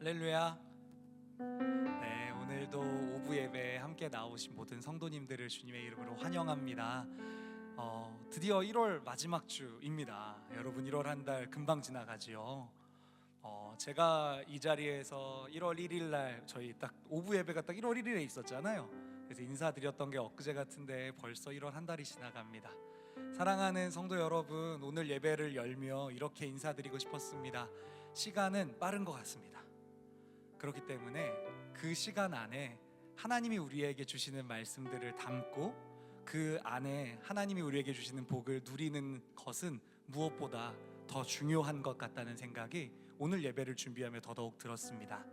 할렐루야. 네, 오늘도 오부 예배에 함께 나오신 모든 성도님들을 주님의 이름으로 환영합니다. 드디어 1월 마지막 주입니다. 여러분, 1월 한 달 금방 지나가지요. 제가 이 자리에서 1월 1일 날 저희 딱 오부 예배가 딱 1월 1일에 있었잖아요. 그래서 인사드렸던 게 엊그제 같은데 벌써 1월 한 달이 지나갑니다. 사랑하는 성도 여러분, 오늘 예배를 열며 이렇게 인사드리고 싶었습니다. 시간은 빠른 것 같습니다. 그렇기 때문에 그 시간 안에 하나님이 우리에게 주시는 말씀들을 담고 그 안에 하나님이 우리에게 주시는 복을 누리는 것은 무엇보다 더 중요한 것 같다는 생각이 오늘 예배를 준비하며 더더욱 들었습니다.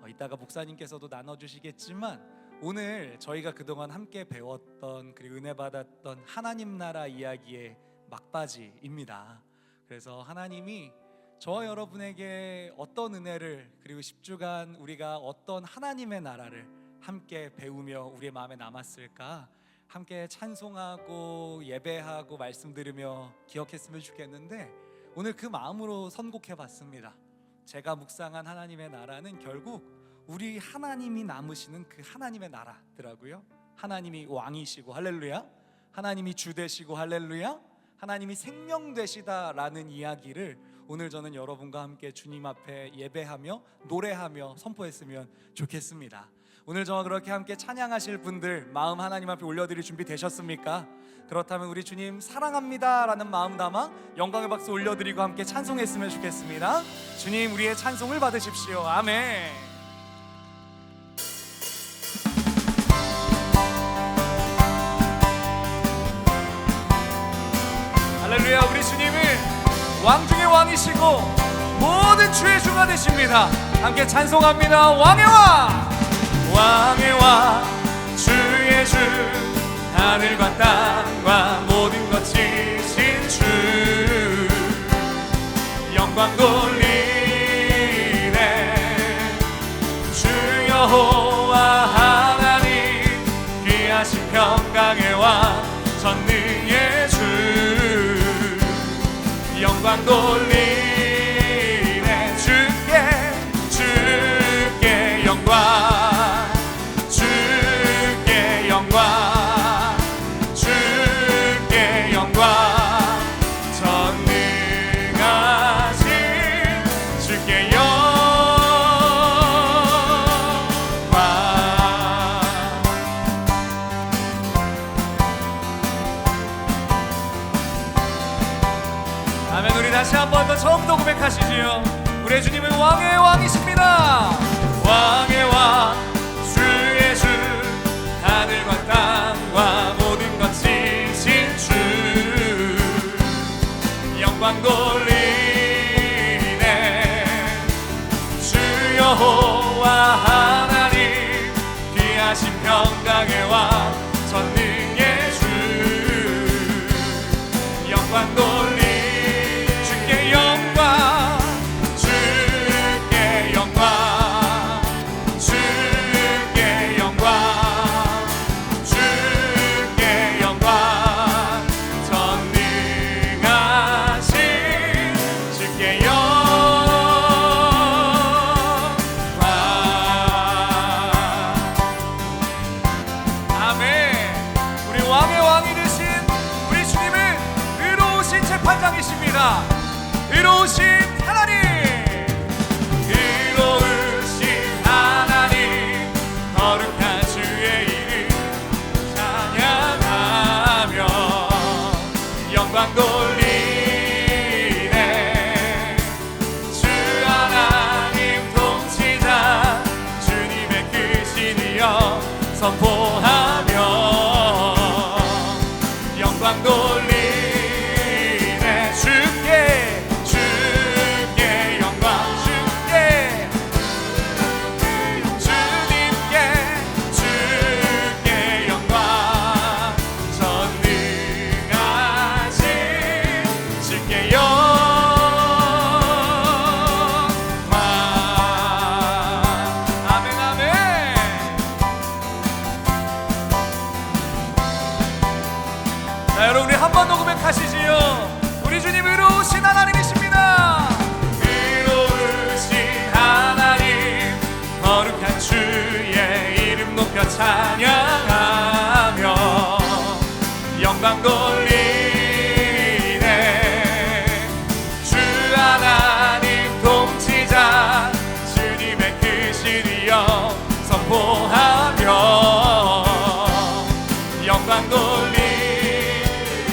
이따가 목사님께서도 나눠주시겠지만 오늘 저희가 그동안 함께 배웠던 그리고 은혜 받았던 하나님 나라 이야기의 막바지입니다. 그래서 하나님이 저와 여러분에게 어떤 은혜를, 그리고 10주간 우리가 어떤 하나님의 나라를 함께 배우며 우리의 마음에 남았을까, 함께 찬송하고 예배하고 말씀 들으며 기억했으면 좋겠는데 오늘 그 마음으로 선곡해봤습니다. 제가 묵상한 하나님의 나라는 결국 우리 하나님이 남으시는 그 하나님의 나라더라고요. 하나님이 왕이시고 할렐루야, 하나님이 주 되시고 할렐루야, 하나님이 생명 되시다라는 이야기를 오늘 저는 여러분과 함께 주님 앞에 예배하며 노래하며 선포했으면 좋겠습니다. 오늘 저와 그렇게 함께 찬양하실 분들 마음 하나님 앞에 올려드릴 준비 되셨습니까? 그렇다면 우리 주님 사랑합니다 라는 마음 담아 영광의 박수 올려드리고 함께 찬송했으면 좋겠습니다. 주님, 우리의 찬송을 받으십시오. 아멘. 할렐루야. 우리 주님은 왕 중의 왕이시고 모든 주의 주가 되십니다. 함께 찬송합니다. 왕의 왕, 왕의 왕, 주의 주, 하늘과 땅과 모든 것 지신 주, 영광 돌리네. 주 여호와 하나님, 귀하신 평강의 왕, 전능의 주, 영광 돌리네. 주께 영광, 주께 영광, 주께 영광, 전능하신 주께 영광. 아멘. 우리 다시 한 번 더 처음부터 고백하시지요. 우리 주님은 왕의 왕이십니다. 왕의 왕, 주의 주, 하늘과 땅과 모든 것 지신 주, 영광 돌리네. 주 여호와 하나님, 귀하신 평강의 왕, 전능의 주, 영광 돌리네. 주께 영광, 주께 영광, 주께 영광, 주께 영광, 전능하신 주께 영광. 아멘. 우리 왕의 왕이 되신 우리 주님은 의로우신 재판장이십니다. 의로우신 하나님, 의로우신 하나님, 거룩한 주의 이름 찬양하며 영광 돌리네. 주 하나님 통치자, 주님의 크신 이여 선포하며 영광 돌리네. 주께 영광, 주께 영광, 전능하신 주께 영광. 아멘, 아멘. 자, 여러분, 우리 한 번 더 고백하시지요. 우리 주님 의로우신 하나님이십니다. 의로우신 하나님, 찬양하며 영광 돌리네. 주 하나님 통치자 주님의 크신 위엄 선포하며 영광 돌리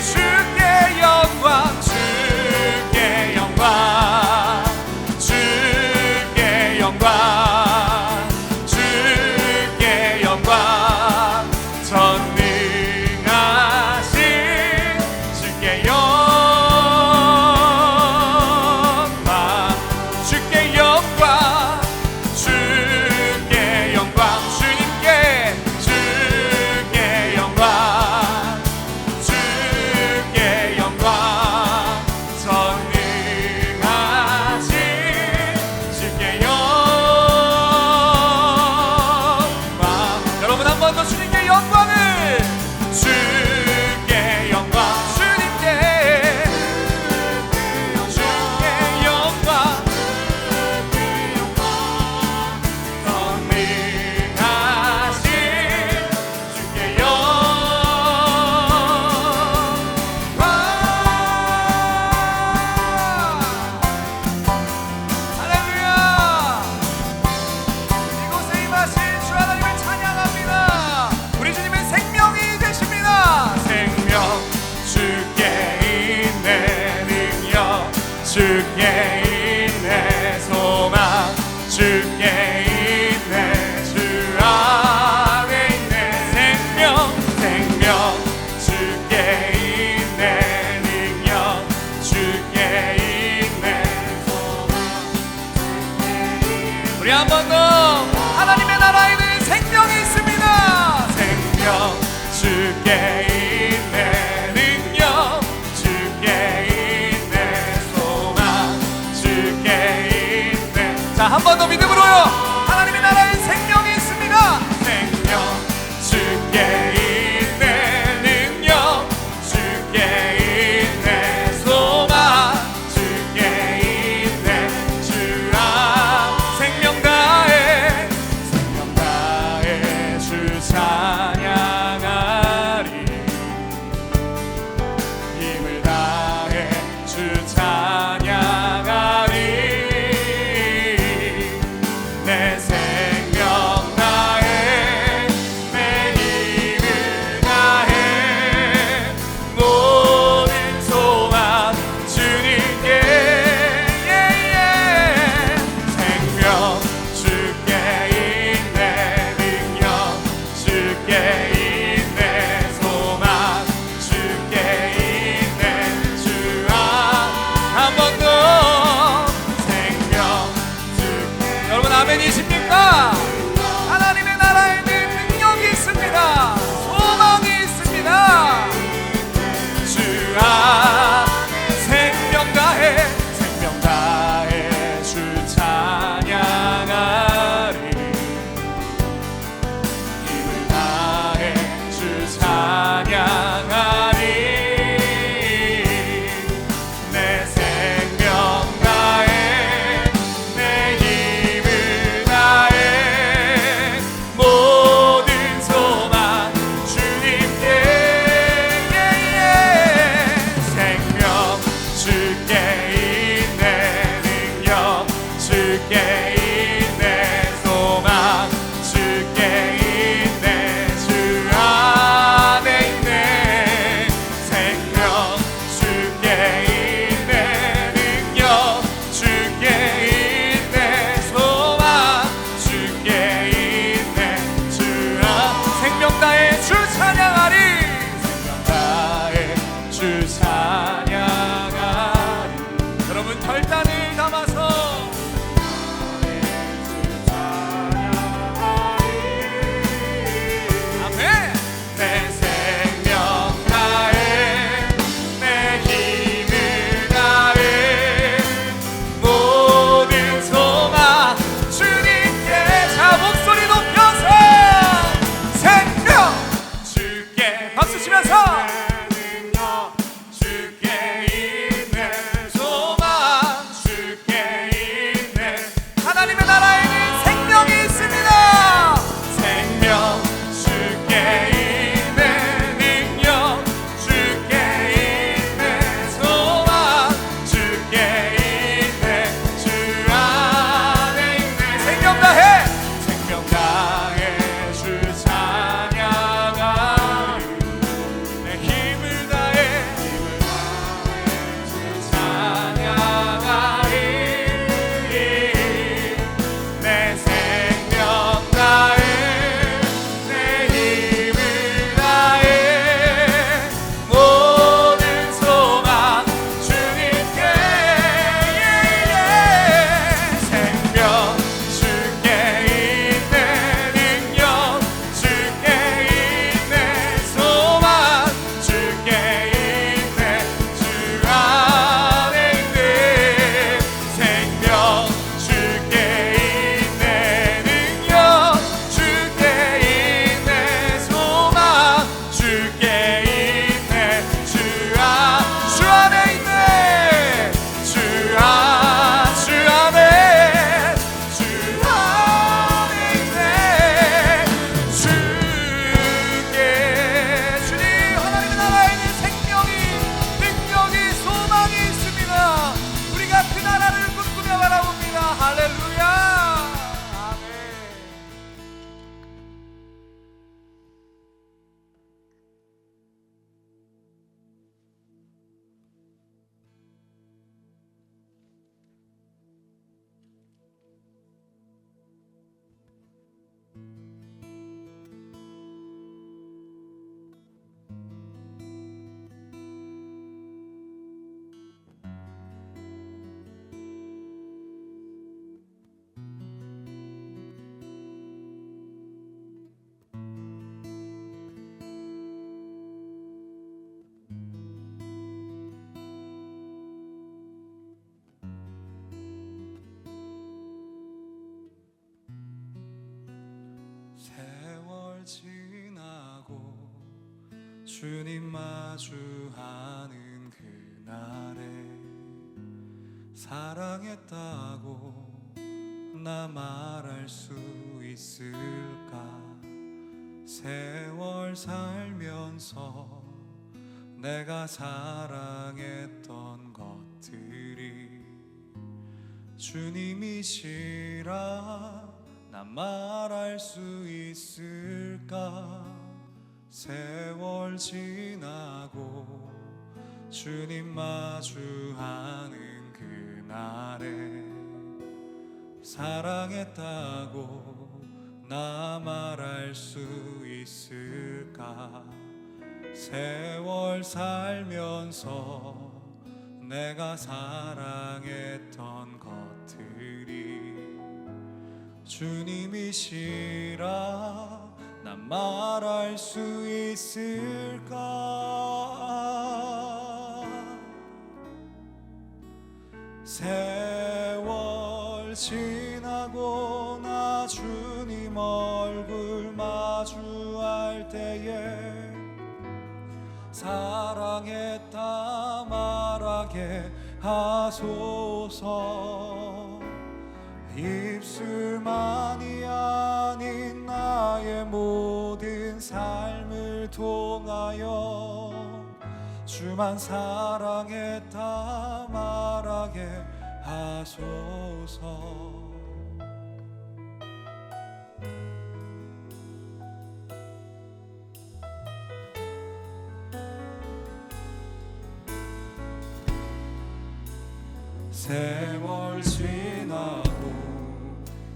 주께 영광 주께 영광 주께 영광 주께 영광 전능하신 주께 영광 주께 영광 주께 영광 주님께 주께 영광 주께 영광 전능하신 주께 영광. 여러분 한 번 더 주님께 영광을 주께 영광 주님께 주께 영광 전능하신 주께 영광. 할렐루야. 이곳에 임하신 주 하나님을 찬양합니다. 우리 주님은 생명이 되십니다. 생명 주께 있네 능력 주께 있네 소망 주께 있네 주 안에 있네 생명 생명 주께 있네 능력 주께 있네 소망 우리 한 번 더 하나님의 나라에는 생명이 있습니다. 생명 주께 있네 능력 주께 있네 소망 주께 있네. 자, 한 번 더 믿음으로요. 하나님의 나라에 생명이 있습니다. 생명 주께 있네 능력 주께 있네 소망 주께 있네 주 안 생명 다해 주 찬양하리 주님 마주하는 그날에 사랑했다고 나 말할 수 있을까? 세월 살면서 내가 사랑했던 것들이 주님이시라 나 말할 수 있을까? 세월 지나고 주님 마주하는 그날에 사랑했다고 나 말할 수 있을까? 세월 살면서 내가 사랑했던 것들이 주님이시라 나 말할 수 있을까? 세월 지나고 나 주님 얼굴 마주할 때에 사랑했다 말하게 하소서. 입술만이 아닌 나의 모든 삶을 통하여 주만 사랑했다 말하게 하소서. 세월 지나고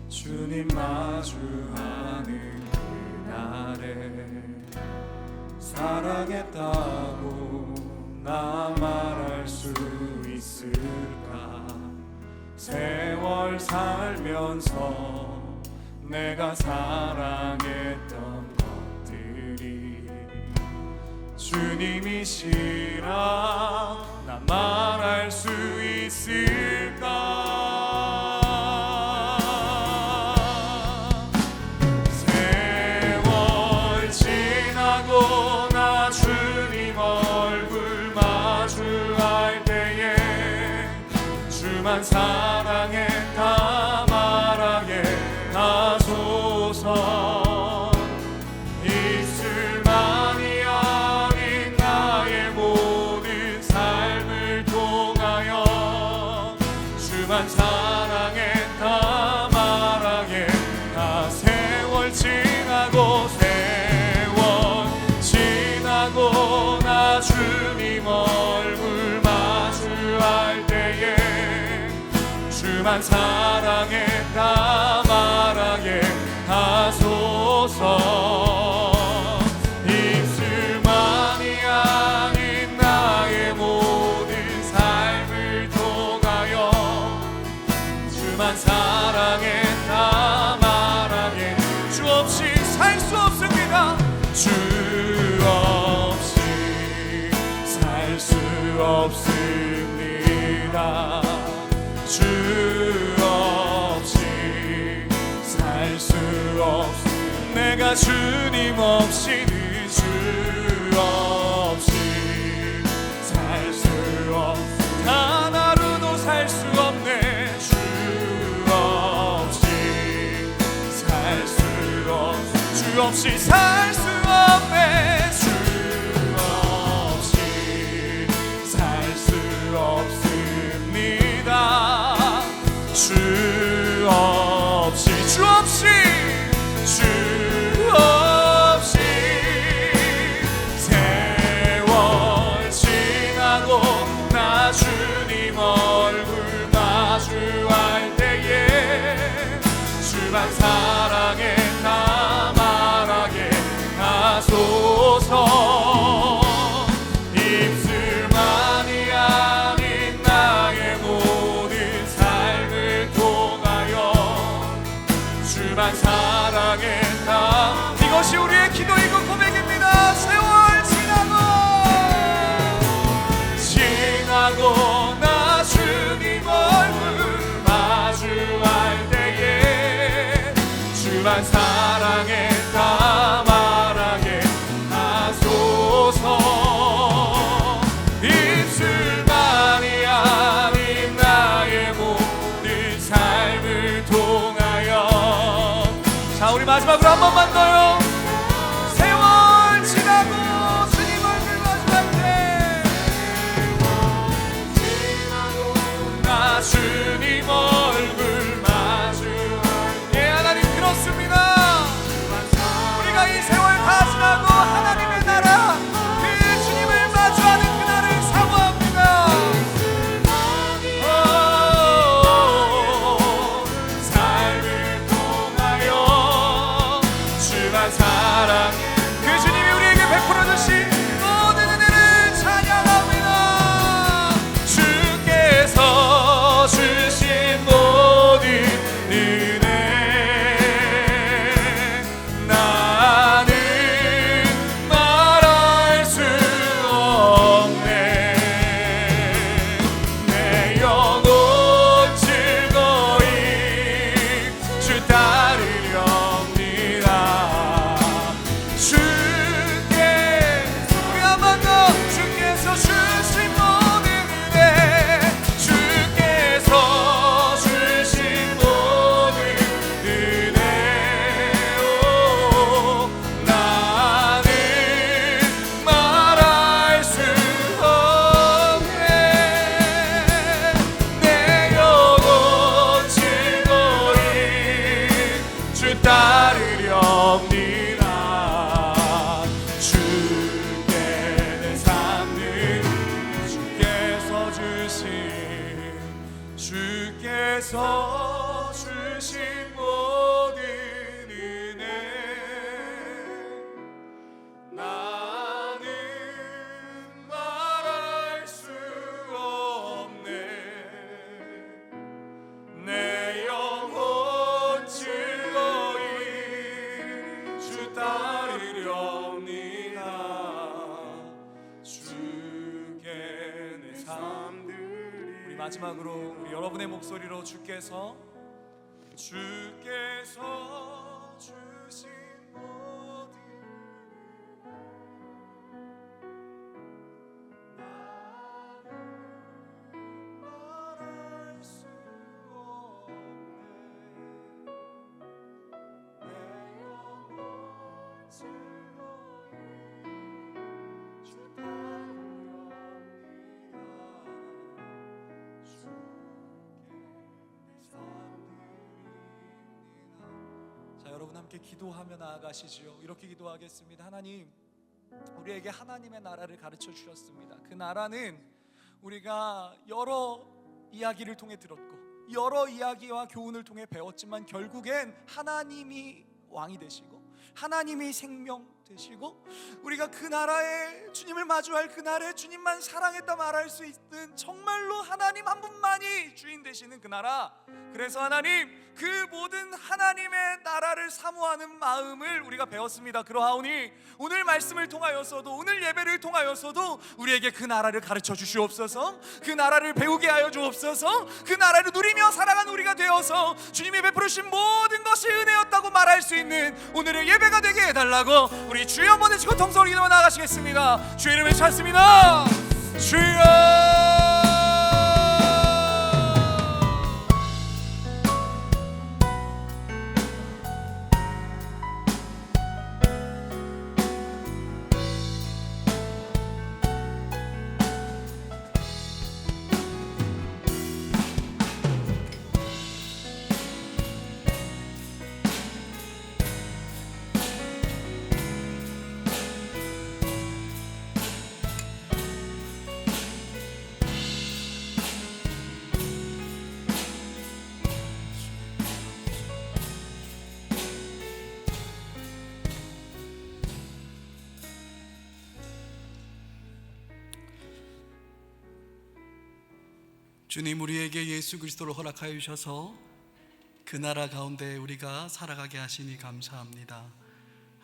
주님 마주하는 그날에 사랑했다고 나 말할 수 있을까? 세월 살면서 내가 사랑했던 것들이 주님이시라 나 말할 수 있을까? 세월 지나고 나 주님 얼굴 마주할 때에 주만 사랑했다 말하게 하소서. 입술만이 아닌 나의 모든 삶을 통하여 주만 사랑했다 말하게 하. 세월 지나고 나 주님 얼굴 마주할 때에 주만 사랑했다 말하게 하소서. 입술만이 아닌 나의 모든 삶을 통하여 주만 사랑했다 말하게. 주 없이 살 수 없습니다. 주 없이 살 수 없습니다. 주 없이 살 수 없습니다. 내가 주님 없이는 주 없이 살 수 없습니다. 단 하루도 살 수 없네. 주 없이 살 수 없습니다. 주 없이 살 수 없네. 주 없이 살 수 없습니다. 주 없이 주 없이 주 없이 주께서 주신 모든 은혜 나는 말할 수 없네. 내 영혼 즐거이 주 따르렵니다. 주께 내 삶 드리. 우리 마지막으로 우리 여러분의 목소리로 주께서 주신 모든 말할 수 없네. 내 영혼 즐거이 주 따르렵니다. 주께 내 삶 드립니다. 자, 여러분 함께 기도하며 나아가시지요. 이렇게 기도하겠습니다. 하나님, 우리에게 하나님의 나라를 가르쳐 주셨습니다. 그 나라는 우리가 여러 이야기를 통해 들었고 여러 이야기와 교훈을 통해 배웠지만 결국엔 하나님이 왕이 되시고 하나님이 생명 되시고 우리가 그 나라에 주님을 마주할 그날에 주님만 사랑했다 말할 수 있는 정말로 하나님 한 분만이 주인 되시는 그 나라. 그래서 하나님, 그 모든 하나님의 나라를 사모하는 마음을 우리가 배웠습니다. 그러하오니 오늘 말씀을 통하여서도 오늘 예배를 통하여서도 우리에게 그 나라를 가르쳐 주시옵소서. 그 나라를 배우게 하여 주옵소서. 그 나라를 누리며 살아가는 우리가 되어서 주님이 베푸신 모든 것이 은혜였다고 말할 수 있는 오늘의 예배가 되게 해달라고 우리 주여 한번 외치고 통성으로 기도하며 나아가시겠습니다. 주의 이름을 찾습니다. 주여. 주님, 우리에게 예수 그리스도를 허락하여 주셔서 그 나라 가운데 우리가 살아가게 하시니 감사합니다.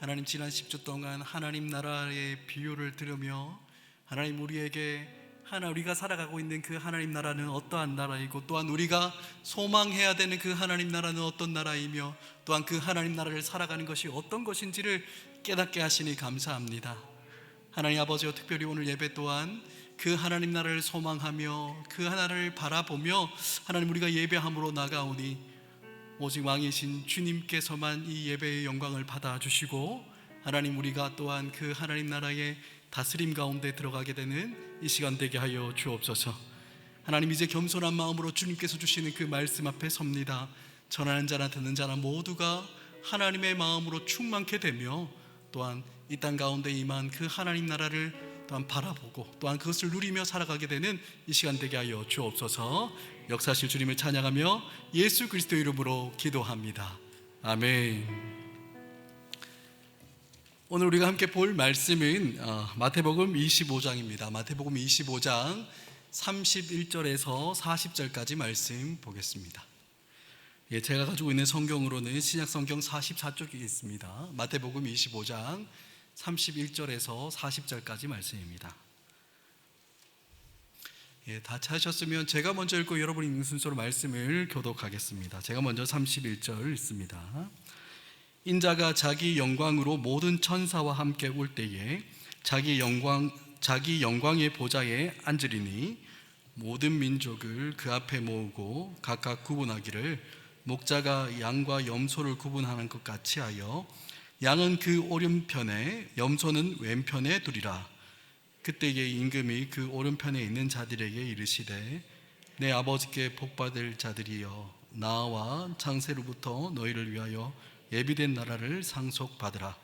하나님, 지난 10주 동안 하나님 나라의 비유를 들으며 하나님 우리에게 우리가 살아가고 있는 그 하나님 나라는 어떠한 나라이고 또한 우리가 소망해야 되는 그 하나님 나라는 어떤 나라이며 또한 그 하나님 나라를 살아가는 것이 어떤 것인지를 깨닫게 하시니 감사합니다. 하나님 아버지여, 특별히 오늘 예배 또한 그 하나님 나라를 소망하며 그 하나를 바라보며 하나님 우리가 예배함으로 나가오니 오직 왕이신 주님께서만 이 예배의 영광을 받아주시고 하나님 우리가 또한 그 하나님 나라의 다스림 가운데 들어가게 되는 이 시간 되게 하여 주옵소서. 하나님, 이제 겸손한 마음으로 주님께서 주시는 그 말씀 앞에 섭니다. 전하는 자나 듣는 자나 모두가 하나님의 마음으로 충만케 되며 또한 이 땅 가운데 임한 그 하나님 나라를 또한 바라보고 또한 그것을 누리며 살아가게 되는 이 시간 되게 하여 주옵소서. 역사하실 주님을 찬양하며 예수 그리스도 이름으로 기도합니다. 아멘. 오늘 우리가 함께 볼 말씀은 마태복음 25장입니다. 마태복음 25장 31절에서 40절까지 말씀 보겠습니다. 제가 가지고 있는 성경으로는 신약성경 44쪽이 있습니다. 마태복음 25장 31절에서 40절까지 말씀입니다. 다 찾으셨으면 제가 먼저 읽고 여러분이 읽는 순서로 말씀을 교독하겠습니다. 제가 먼저 31절 읽습니다. 인자가 자기 영광으로 모든 천사와 함께 올 때에 자기 영광의 보좌에 앉으리니 모든 민족을 그 앞에 모으고 각각 구분하기를 목자가 양과 염소를 구분하는 것 같이 하여 양은 그 오른편에 염소는 왼편에 두리라. 그때에 임금이 그 오른편에 있는 자들에게 이르시되 내 아버지께 복받을 자들이여 나와 창세로부터 너희를 위하여 예비된 나라를 상속받으라.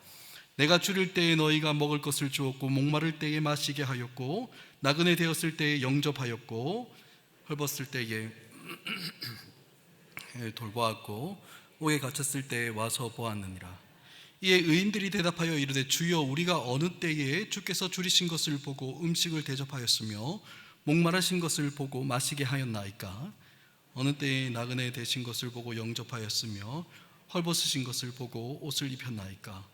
내가 줄일 때에 너희가 먹을 것을 주었고 목마를 때에 마시게 하였고 나그네 되었을 때에 영접하였고 헐벗을 때에 돌보았고 옥에 갇혔을 때 와서 보았느니라. 이에 의인들이 대답하여 이르되 주여 우리가 어느 때에 주께서 줄이신 것을 보고 음식을 대접하였으며 목마르신 것을 보고 마시게 하였나이까? 어느 때에 나그네 되신 것을 보고 영접하였으며 헐벗으신 것을 보고 옷을 입혔나이까?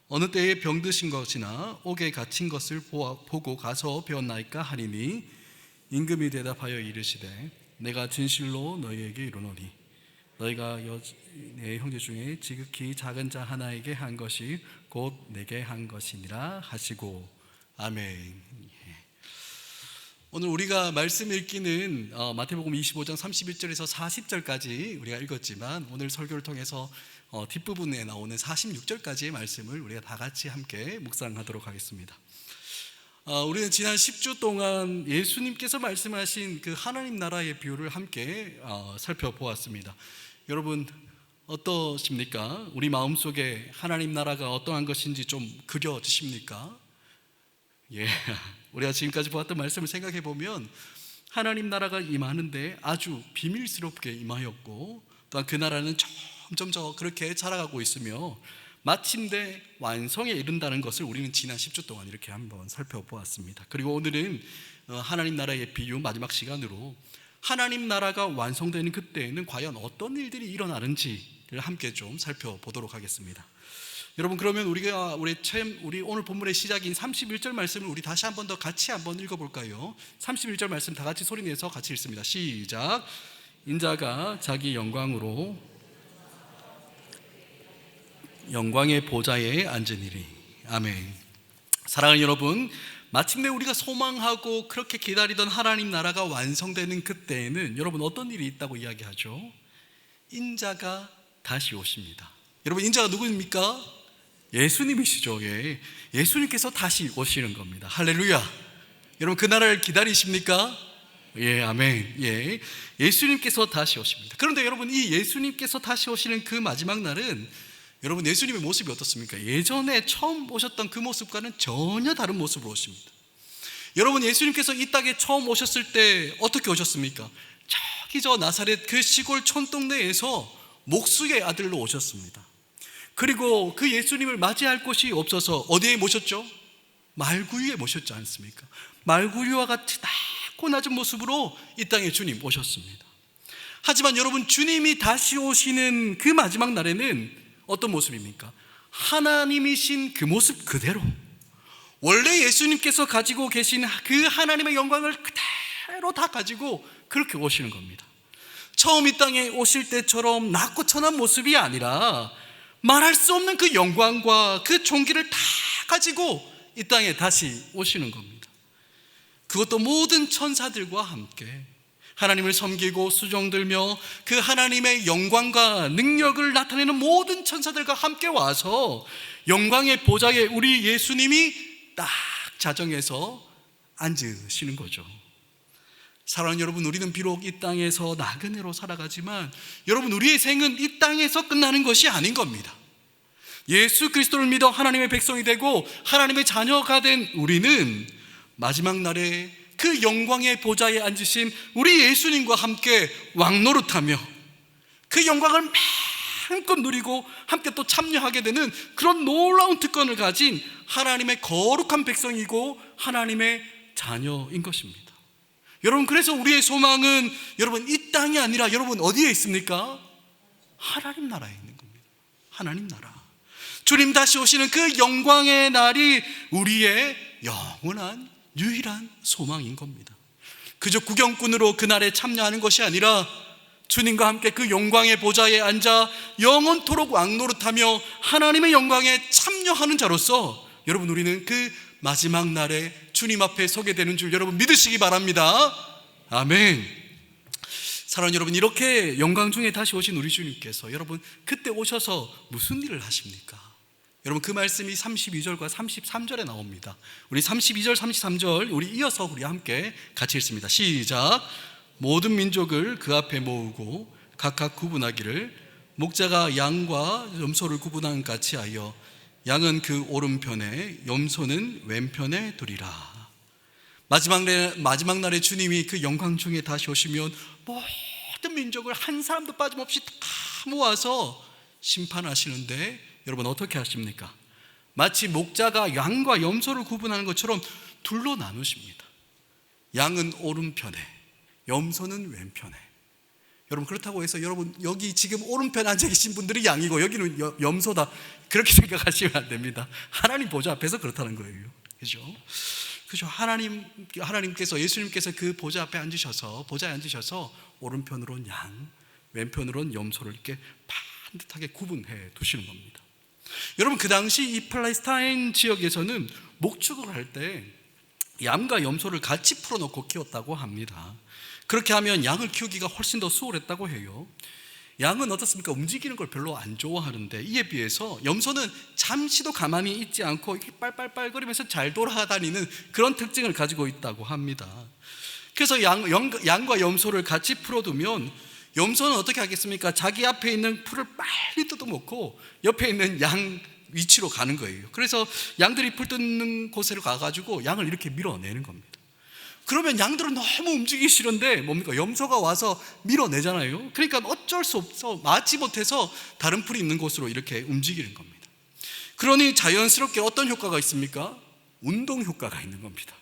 어느 때에 병드신 것이나 옥에 갇힌 것을 보고 가서 배웠나이까 하리니 임금이 대답하여 이르시되 내가 진실로 너희에게 이르노니 너희가 내 형제 중에 지극히 작은 자 하나에게 한 것이 곧 내게 한 것이니라 하시고 아멘. 오늘 우리가 말씀 읽기는 마태복음 25장 31절에서 40절까지 우리가 읽었지만 오늘 설교를 통해서 뒷부분에 나오는 46절까지의 말씀을 우리가 다 같이 함께 묵상하도록 하겠습니다. 우리는 지난 10주 동안 예수님께서 말씀하신 그 하나님 나라의 비유를 함께 살펴보았습니다. 여러분 어떠십니까? 우리 마음속에 하나님 나라가 어떠한 것인지 좀 그려지십니까? 예, 우리가 지금까지 보았던 말씀을 생각해 보면 하나님 나라가 임하는데 아주 비밀스럽게 임하였고 또한 그 나라는 점점 더 그렇게 자라가고 있으며 마침내 완성에 이른다는 것을 우리는 지난 10주 동안 이렇게 한번 살펴보았습니다. 그리고 오늘은 하나님 나라의 비유 마지막 시간으로 하나님 나라가 완성되는 그때에는 과연 어떤 일들이 일어나는지를 함께 좀 살펴보도록 하겠습니다. 여러분 그러면 우리 오늘 본문의 시작인 31절 말씀을 우리 다시 한 번 더 같이 한번 읽어볼까요? 31절 말씀 다 같이 소리내서 같이 읽습니다. 시작. 인자가 자기 영광으로 영광의 보좌에 앉으니리. 아멘. 사랑하는 여러분, 마침내 우리가 소망하고 그렇게 기다리던 하나님 나라가 완성되는 그때에는 여러분 어떤 일이 있다고 이야기하죠? 인자가 다시 오십니다. 여러분 인자가 누구입니까? 예수님이시죠. 예. 예수님께서 다시 오시는 겁니다. 할렐루야. 여러분 그 나라를 기다리십니까? 예, 아멘. 예. 예수님께서 다시 오십니다. 그런데 여러분 이 예수님께서 다시 오시는 그 마지막 날은 여러분 예수님의 모습이 어떻습니까? 예전에 처음 오셨던 그 모습과는 전혀 다른 모습으로 오십니다. 여러분 예수님께서 이 땅에 처음 오셨을 때 어떻게 오셨습니까? 저기 저 나사렛 그 시골 촌동네에서 목수의 아들로 오셨습니다. 그리고 그 예수님을 맞이할 곳이 없어서 어디에 모셨죠? 말구유에 모셨지 않습니까? 말구유와 같이 낮고 낮은 모습으로 이 땅에 주님 오셨습니다. 하지만 여러분 주님이 다시 오시는 그 마지막 날에는 어떤 모습입니까? 하나님이신 그 모습 그대로 원래 예수님께서 가지고 계신 그 하나님의 영광을 그대로 다 가지고 그렇게 오시는 겁니다. 처음 이 땅에 오실 때처럼 낮고 천한 모습이 아니라 말할 수 없는 그 영광과 그 존귀를 다 가지고 이 땅에 다시 오시는 겁니다. 그것도 모든 천사들과 함께 하나님을 섬기고 수종들며 그 하나님의 영광과 능력을 나타내는 모든 천사들과 함께 와서 영광의 보좌에 우리 예수님이 딱 자정해서 앉으시는 거죠. 사랑하는 여러분, 우리는 비록 이 땅에서 나그네로 살아가지만 여러분 우리의 생은 이 땅에서 끝나는 것이 아닌 겁니다. 예수 그리스도를 믿어 하나님의 백성이 되고 하나님의 자녀가 된 우리는 마지막 날에 그 영광의 보좌에 앉으신 우리 예수님과 함께 왕노릇하며 그 영광을 마음껏 누리고 함께 또 참여하게 되는 그런 놀라운 특권을 가진 하나님의 거룩한 백성이고 하나님의 자녀인 것입니다. 여러분 그래서 우리의 소망은 여러분 이 땅이 아니라 여러분 어디에 있습니까? 하나님 나라에 있는 겁니다. 하나님 나라. 주님 다시 오시는 그 영광의 날이 우리의 영원한 유일한 소망인 겁니다. 그저 구경꾼으로 그 날에 참여하는 것이 아니라 주님과 함께 그 영광의 보좌에 앉아 영원토록 왕노릇하며 하나님의 영광에 참여하는 자로서 여러분 우리는 그 마지막 날에 주님 앞에 서게 되는 줄 여러분 믿으시기 바랍니다. 아멘. 사랑하는 여러분, 이렇게 영광 중에 다시 오신 우리 주님께서 여러분 그때 오셔서 무슨 일을 하십니까? 여러분 그 말씀이 32절과 33절에 나옵니다. 우리 32절 33절 우리 이어서 우리 함께 같이 읽습니다. 시작. 모든 민족을 그 앞에 모으고 각각 구분하기를 목자가 양과 염소를 구분한 같이 하여 양은 그 오른편에 염소는 왼편에 두리라. 마지막 날에 주님이 그 영광 중에 다시 오시면 모든 민족을 한 사람도 빠짐없이 다 모아서 심판하시는데 여러분 어떻게 하십니까? 마치 목자가 양과 염소를 구분하는 것처럼 둘로 나누십니다. 양은 오른편에, 염소는 왼편에. 여러분 그렇다고 해서 여러분 여기 지금 오른편에 앉아 계신 분들이 양이고 여기는 염소다, 그렇게 생각하시면 안 됩니다. 하나님 보좌 앞에서 그렇다는 거예요. 그죠? 하나님께서, 예수님께서 그 보좌 앞에 앉으셔서, 보좌에 앉으셔서 오른편으로는 양, 왼편으로는 염소를 이렇게 반듯하게 구분해 두시는 겁니다. 여러분 그 당시 이 팔레스타인 지역에서는 목축을 할 때 양과 염소를 같이 풀어놓고 키웠다고 합니다. 그렇게 하면 양을 키우기가 훨씬 더 수월했다고 해요. 양은 어떻습니까? 움직이는 걸 별로 안 좋아하는데 이에 비해서 염소는 잠시도 가만히 있지 않고 이렇게 빨빨빨거리면서 잘 돌아다니는 그런 특징을 가지고 있다고 합니다. 그래서 양과 염소를 같이 풀어두면 염소는 어떻게 하겠습니까? 자기 앞에 있는 풀을 빨리 뜯어먹고 옆에 있는 양 위치로 가는 거예요. 그래서 양들이 풀 뜯는 곳으로 가가지고 양을 이렇게 밀어내는 겁니다. 그러면 양들은 너무 움직이기 싫은데 뭡니까? 염소가 와서 밀어내잖아요. 그러니까 어쩔 수 없어, 맞지 못해서 다른 풀이 있는 곳으로 이렇게 움직이는 겁니다. 그러니 자연스럽게 어떤 효과가 있습니까? 운동 효과가 있는 겁니다.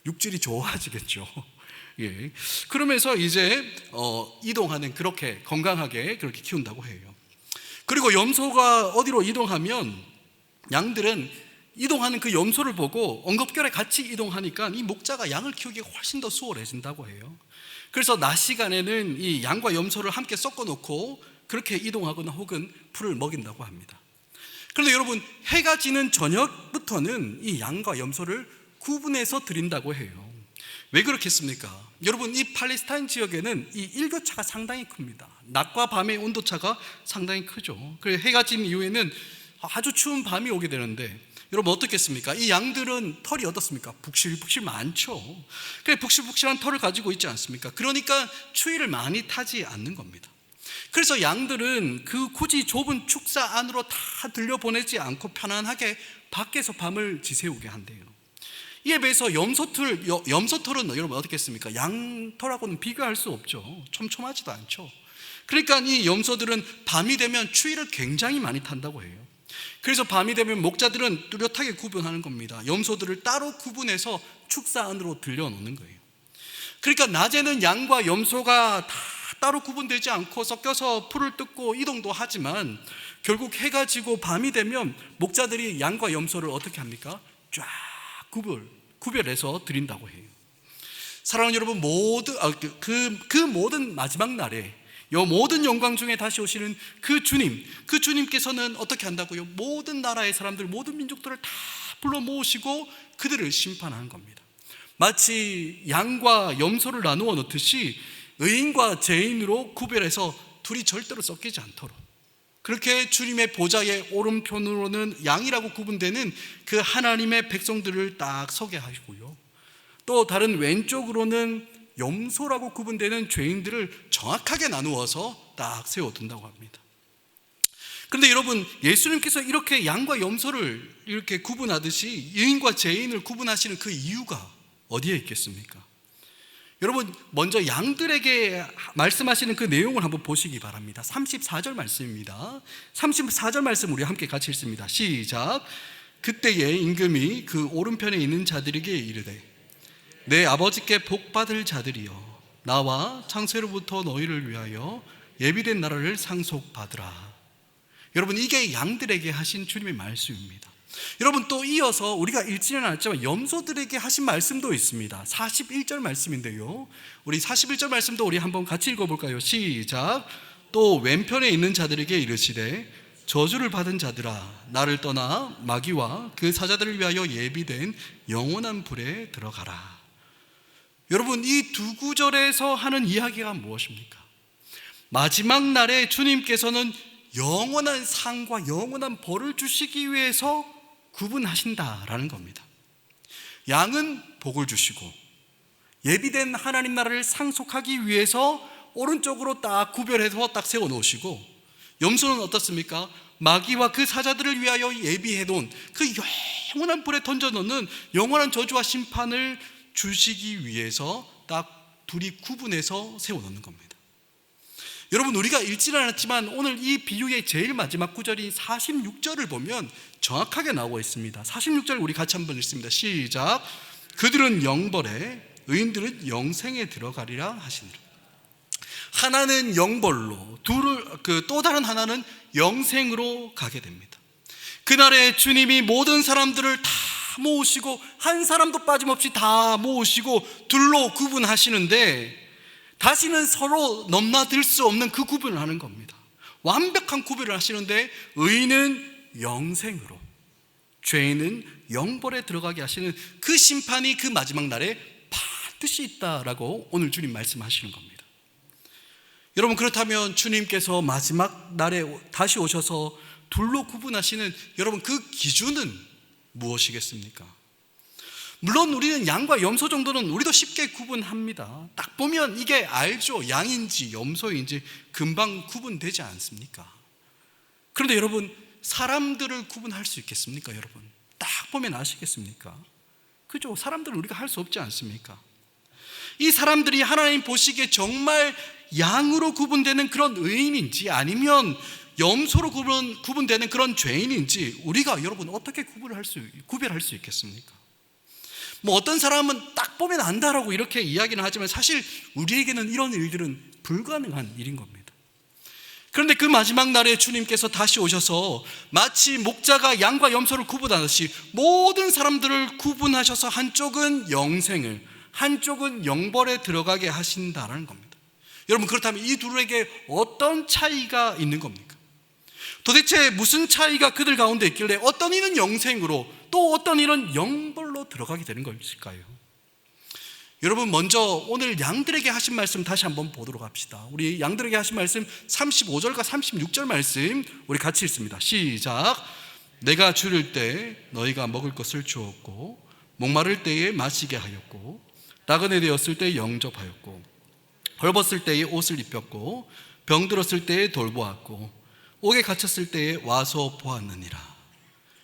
육질이 좋아지겠죠. 예. 그러면서 이제 이동하는, 그렇게 건강하게 그렇게 키운다고 해요. 그리고 염소가 어디로 이동하면 양들은 이동하는 그 염소를 보고 엉겁결에 같이 이동하니까 이 목자가 양을 키우기가 훨씬 더 수월해진다고 해요. 그래서 낮 시간에는 이 양과 염소를 함께 섞어 놓고 그렇게 이동하거나 혹은 풀을 먹인다고 합니다. 그런데 여러분 해가 지는 저녁부터는 이 양과 염소를 구분해서 드린다고 해요. 왜 그렇겠습니까? 여러분 이 팔레스타인 지역에는 이 일교차가 상당히 큽니다. 낮과 밤의 온도차가 상당히 크죠. 그래서 해가 진 이후에는 아주 추운 밤이 오게 되는데 여러분 어떻겠습니까? 이 양들은 털이 어떻습니까? 북실북실 많죠. 그래 북실북실한 털을 가지고 있지 않습니까? 그러니까 추위를 많이 타지 않는 겁니다. 그래서 양들은 그 굳이 좁은 축사 안으로 다 들려보내지 않고 편안하게 밖에서 밤을 지새우게 한대요. 이에 비해서 염소털은 여러분 어떻겠습니까? 양털하고는 비교할 수 없죠. 촘촘하지도 않죠. 그러니까 이 염소들은 밤이 되면 추위를 굉장히 많이 탄다고 해요. 그래서 밤이 되면 목자들은 뚜렷하게 구분하는 겁니다. 염소들을 따로 구분해서 축사 안으로 들여놓는 거예요. 그러니까 낮에는 양과 염소가 다 따로 구분되지 않고 섞여서 풀을 뜯고 이동도 하지만 결국 해가 지고 밤이 되면 목자들이 양과 염소를 어떻게 합니까? 쫙 구별해서 드린다고 해요. 사랑하는 여러분, 그 모든 마지막 날에 이 모든 영광 중에 다시 오시는 그 주님께서는 어떻게 한다고요? 모든 나라의 사람들, 모든 민족들을 다 불러 모으시고 그들을 심판하는 겁니다. 마치 양과 염소를 나누어 놓듯이 의인과 죄인으로 구별해서 둘이 절대로 섞이지 않도록, 그렇게 주님의 보좌의 오른편으로는 양이라고 구분되는 그 하나님의 백성들을 딱 서게 하시고요, 또 다른 왼쪽으로는 염소라고 구분되는 죄인들을 정확하게 나누어서 딱 세워둔다고 합니다. 그런데 여러분, 예수님께서 이렇게 양과 염소를 이렇게 구분하듯이 의인과 죄인을 구분하시는 그 이유가 어디에 있겠습니까? 여러분, 먼저 양들에게 말씀하시는 그 내용을 한번 보시기 바랍니다. 34절 말씀입니다. 34절 말씀 우리 함께 같이 읽습니다. 시작. 그때에 임금이 그 오른편에 있는 자들에게 이르되 내 아버지께 복받을 자들이여, 나와 창세로부터 너희를 위하여 예비된 나라를 상속받으라. 여러분, 이게 양들에게 하신 주님의 말씀입니다. 여러분, 또 이어서 우리가 읽지는 않았지만 염소들에게 하신 말씀도 있습니다. 41절 말씀인데요, 우리 41절 말씀도 우리 한번 같이 읽어볼까요? 시작. 또 왼편에 있는 자들에게 이르시되 저주를 받은 자들아, 나를 떠나 마귀와 그 사자들을 위하여 예비된 영원한 불에 들어가라. 여러분, 이 두 구절에서 하는 이야기가 무엇입니까? 마지막 날에 주님께서는 영원한 상과 영원한 벌을 주시기 위해서 구분하신다라는 겁니다. 양은 복을 주시고 예비된 하나님 나라를 상속하기 위해서 오른쪽으로 딱 구별해서 딱 세워놓으시고, 염소는 어떻습니까? 마귀와 그 사자들을 위하여 예비해놓은 그 영원한 불에 던져놓는 영원한 저주와 심판을 주시기 위해서 딱 둘이 구분해서 세워놓는 겁니다. 여러분, 우리가 읽지는 않았지만 오늘 이 비유의 제일 마지막 구절인 46절을 보면 정확하게 나오고 있습니다. 46절 우리 같이 한번 읽습니다. 시작. 그들은 영벌에 의인들은 영생에 들어가리라 하시니라. 하나는 영벌로, 또 다른 하나는 영생으로 가게 됩니다. 그날에 주님이 모든 사람들을 다 모으시고 한 사람도 빠짐없이 다 모으시고 둘로 구분하시는데 다시는 서로 넘나들 수 없는 그 구분을 하는 겁니다. 완벽한 구별을 하시는데 의인은 영생으로, 죄인은 영벌에 들어가게 하시는 그 심판이 그 마지막 날에 반드시 있다라고 오늘 주님 말씀하시는 겁니다. 여러분, 그렇다면 주님께서 마지막 날에 다시 오셔서 둘로 구분하시는 여러분 그 기준은 무엇이겠습니까? 물론 우리는 양과 염소 정도는 우리도 쉽게 구분합니다. 딱 보면 이게 알죠. 양인지 염소인지 금방 구분되지 않습니까? 그런데 여러분, 사람들을 구분할 수 있겠습니까? 여러분, 딱 보면 아시겠습니까? 그죠? 사람들은 우리가 할 수 없지 않습니까? 이 사람들이 하나님 보시기에 정말 양으로 구분되는 그런 의인인지 아니면 염소로 구분되는 그런 죄인인지 우리가 여러분 어떻게 구별할 수 있겠습니까? 뭐 어떤 사람은 딱 보면 안다라고 이렇게 이야기는 하지만 사실 우리에게는 이런 일들은 불가능한 일인 겁니다. 그런데 그 마지막 날에 주님께서 다시 오셔서 마치 목자가 양과 염소를 구분하듯이 모든 사람들을 구분하셔서 한쪽은 영생을, 한쪽은 영벌에 들어가게 하신다라는 겁니다. 여러분, 그렇다면 이 둘에게 어떤 차이가 있는 겁니까? 도대체 무슨 차이가 그들 가운데 있길래 어떤 이는 영생으로 또 어떤 이는 영벌로 들어가게 되는 것일까요? 여러분, 먼저 오늘 양들에게 하신 말씀 다시 한번 보도록 합시다. 우리 양들에게 하신 말씀 35절과 36절 말씀 우리 같이 읽습니다. 시작. 내가 줄일 때 너희가 먹을 것을 주었고 목마를 때에 마시게 하였고 나그네 되었을 때 영접하였고 헐벗을 때에 옷을 입혔고 병들었을 때에 돌보았고 옥에 갇혔을 때에 와서 보았느니라.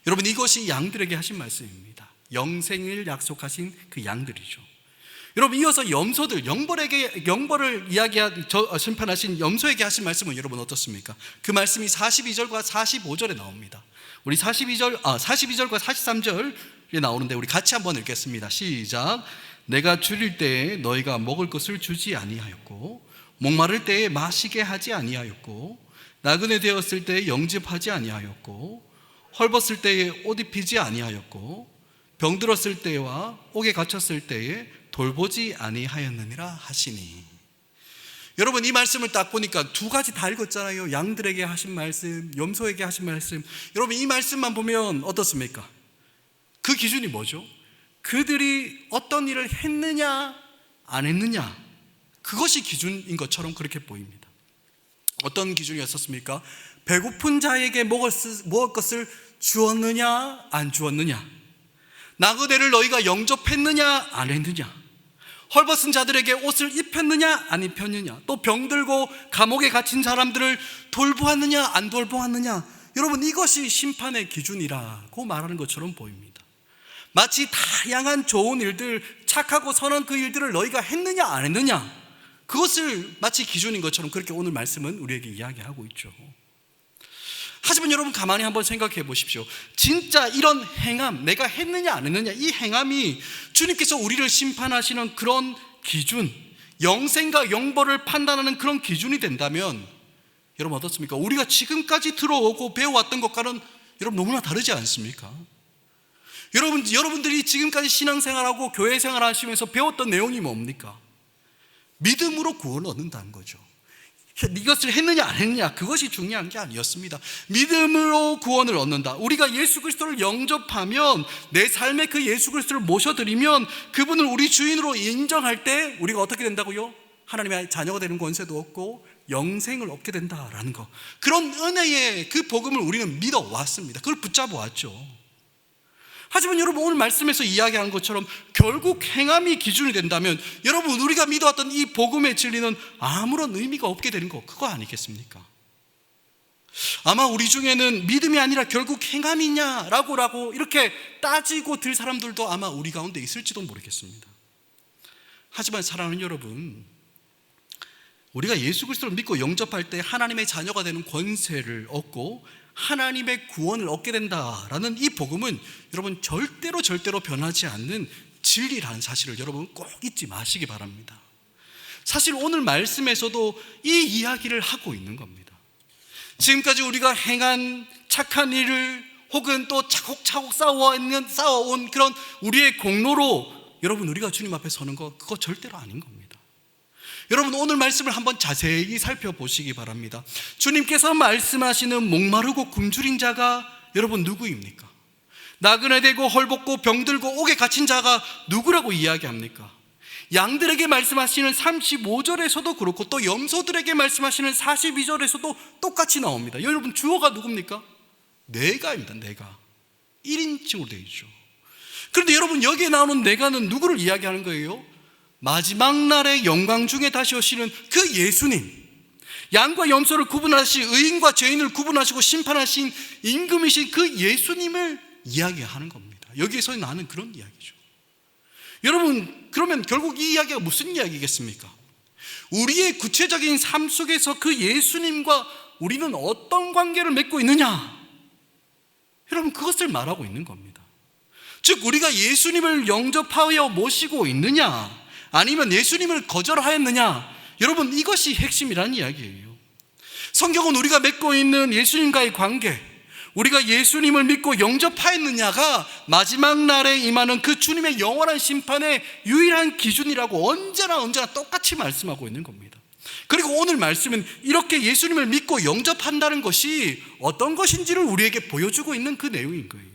여러분, 이것이 양들에게 하신 말씀입니다. 영생을 약속하신 그 양들이죠. 여러분, 이어서 염소들, 영벌을 심판하신 염소에게 하신 말씀은 여러분 어떻습니까? 그 말씀이 42절과 45절에 나옵니다. 우리 42절과 43절에 나오는데 우리 같이 한번 읽겠습니다. 시작. 내가 줄일 때에 너희가 먹을 것을 주지 아니하였고 목마를 때에 마시게 하지 아니하였고 나그네 되었을 때에 영접하지 아니하였고 헐벗을 때에 옷 입히지 아니하였고 병들었을 때와 옥에 갇혔을 때에 돌보지 아니하였느니라 하시니. 여러분, 이 말씀을 딱 보니까 두 가지 다 읽었잖아요. 양들에게 하신 말씀, 염소에게 하신 말씀. 여러분, 이 말씀만 보면 어떻습니까? 그 기준이 뭐죠? 그들이 어떤 일을 했느냐 안 했느냐, 그것이 기준인 것처럼 그렇게 보입니다. 어떤 기준이었습니까? 배고픈 자에게 먹을 것을 주었느냐 안 주었느냐, 나그네를 너희가 영접했느냐 안 했느냐, 헐벗은 자들에게 옷을 입혔느냐 안 입혔느냐, 또 병들고 감옥에 갇힌 사람들을 돌보았느냐 안 돌보았느냐. 여러분, 이것이 심판의 기준이라고 말하는 것처럼 보입니다. 마치 다양한 좋은 일들, 착하고 선한 그 일들을 너희가 했느냐 안 했느냐, 그것을 마치 기준인 것처럼 그렇게 오늘 말씀은 우리에게 이야기하고 있죠. 하지만 여러분, 가만히 한번 생각해 보십시오. 진짜 이런 행함, 내가 했느냐 안 했느냐, 이 행함이 주님께서 우리를 심판하시는 그런 기준, 영생과 영벌을 판단하는 그런 기준이 된다면 여러분 어떻습니까? 우리가 지금까지 들어오고 배워왔던 것과는 여러분 너무나 다르지 않습니까? 여러분들이 지금까지 신앙생활하고 교회생활 하시면서 배웠던 내용이 뭡니까? 믿음으로 구원을 얻는다는 거죠. 이것을 했느냐 안 했느냐, 그것이 중요한 게 아니었습니다. 믿음으로 구원을 얻는다. 우리가 예수 그리스도를 영접하면, 내 삶에 그 예수 그리스도를 모셔드리면, 그분을 우리 주인으로 인정할 때 우리가 어떻게 된다고요? 하나님의 자녀가 되는 권세도 얻고 영생을 얻게 된다라는 거. 그런 은혜의 그 복음을 우리는 믿어왔습니다. 그걸 붙잡아 왔죠. 하지만 여러분, 오늘 말씀에서 이야기한 것처럼 결국 행함이 기준이 된다면 여러분, 우리가 믿어왔던 이 복음의 진리는 아무런 의미가 없게 되는 거, 그거 아니겠습니까? 아마 우리 중에는 믿음이 아니라 결국 행함이냐라고 이렇게 따지고 들 사람들도 아마 우리 가운데 있을지도 모르겠습니다. 하지만 사랑하는 여러분, 우리가 예수 그리스도를 믿고 영접할 때 하나님의 자녀가 되는 권세를 얻고 하나님의 구원을 얻게 된다라는 이 복음은 여러분 절대로 변하지 않는 진리라는 사실을 여러분 꼭 잊지 마시기 바랍니다. 사실 오늘 말씀에서도 이 이야기를 하고 있는 겁니다. 지금까지 우리가 행한 착한 일을 혹은 또 차곡차곡 쌓아온 그런 우리의 공로로 여러분 우리가 주님 앞에 서는 거 그거 절대로 아닌 겁니다. 여러분 오늘 말씀을 한번 자세히 살펴보시기 바랍니다. 주님께서 말씀하시는 목마르고 굶주린 자가 여러분 누구입니까? 나그네 되고 헐벗고 병들고 옥에 갇힌 자가 누구라고 이야기합니까? 양들에게 말씀하시는 35절에서도 그렇고 또 염소들에게 말씀하시는 42절에서도 똑같이 나옵니다. 여러분 주어가 누굽니까? 내가입니다. 내가 1인칭으로 되어 있죠. 그런데 여러분 여기에 나오는 내가는 누구를 이야기하는 거예요? 마지막 날의 영광 중에 다시 오시는 그 예수님, 양과 염소를 구분하시 의인과 죄인을 구분하시고 심판하신 임금이신 그 예수님을 이야기하는 겁니다. 여기에서 나는 그런 이야기죠. 여러분 그러면 결국 이 이야기가 무슨 이야기겠습니까? 우리의 구체적인 삶 속에서 그 예수님과 우리는 어떤 관계를 맺고 있느냐, 여러분 그것을 말하고 있는 겁니다. 즉 우리가 예수님을 영접하여 모시고 있느냐 아니면 예수님을 거절하였느냐, 여러분 이것이 핵심이라는 이야기예요. 성경은 우리가 맺고 있는 예수님과의 관계, 우리가 예수님을 믿고 영접하였느냐가 마지막 날에 임하는 그 주님의 영원한 심판의 유일한 기준이라고 언제나 똑같이 말씀하고 있는 겁니다. 그리고 오늘 말씀은 이렇게 예수님을 믿고 영접한다는 것이 어떤 것인지를 우리에게 보여주고 있는 그 내용인 거예요.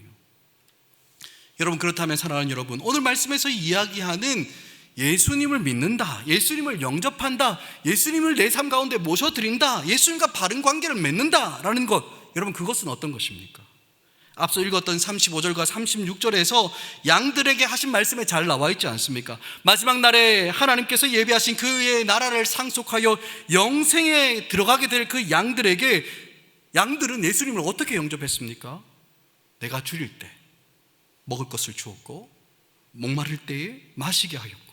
여러분 그렇다면 사랑하는 여러분, 오늘 말씀에서 이야기하는 예수님을 믿는다, 예수님을 영접한다, 예수님을 내 삶 가운데 모셔드린다, 예수님과 바른 관계를 맺는다라는 것, 여러분 그것은 어떤 것입니까? 앞서 읽었던 35절과 36절에서 양들에게 하신 말씀에 잘 나와 있지 않습니까? 마지막 날에 하나님께서 예비하신 그의 나라를 상속하여 영생에 들어가게 될 그 양들에게, 양들은 예수님을 어떻게 영접했습니까? 내가 줄일 때 먹을 것을 주었고, 목마를 때에 마시게 하였고,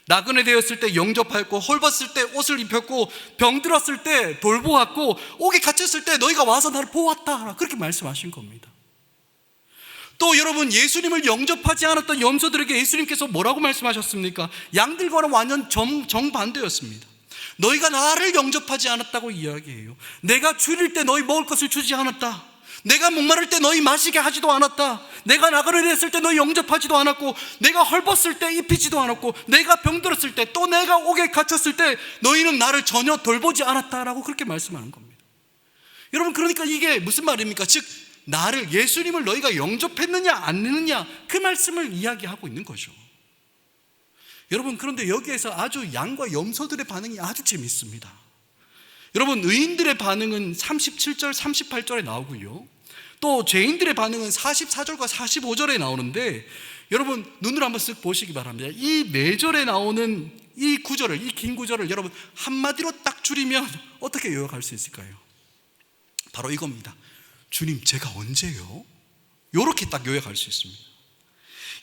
나그네 되었을 때 영접하였고, 헐벗을 때 옷을 입혔고, 병들었을 때 돌보았고, 옥에 갇혔을 때 너희가 와서 나를 보았다, 그렇게 말씀하신 겁니다. 또 여러분 예수님을 영접하지 않았던 염소들에게 예수님께서 뭐라고 말씀하셨습니까? 양들과는 완전 정반대였습니다. 너희가 나를 영접하지 않았다고 이야기해요. 내가 줄일 때 너희 먹을 것을 주지 않았다, 내가 목마를 때 너희 마시게 하지도 않았다, 내가 나그네 됐을 때 너희 영접하지도 않았고, 내가 헐벗을 때 입히지도 않았고, 내가 병들었을 때, 또 내가 옥에 갇혔을 때 너희는 나를 전혀 돌보지 않았다라고 그렇게 말씀하는 겁니다. 여러분 그러니까 이게 무슨 말입니까? 즉 나를, 예수님을 너희가 영접했느냐 안 했느냐, 그 말씀을 이야기하고 있는 거죠. 여러분 그런데 여기에서 아주 양과 염소들의 반응이 아주 재밌습니다. 여러분 의인들의 반응은 37절 38절에 나오고요, 또 죄인들의 반응은 44절과 45절에 나오는데, 여러분 눈으로 한번 쓱 보시기 바랍니다. 이 4절에 나오는 이 구절을, 이 긴 구절을 여러분 한마디로 딱 줄이면 어떻게 요약할 수 있을까요? 바로 이겁니다. 주님 제가 언제요? 이렇게 딱 요약할 수 있습니다.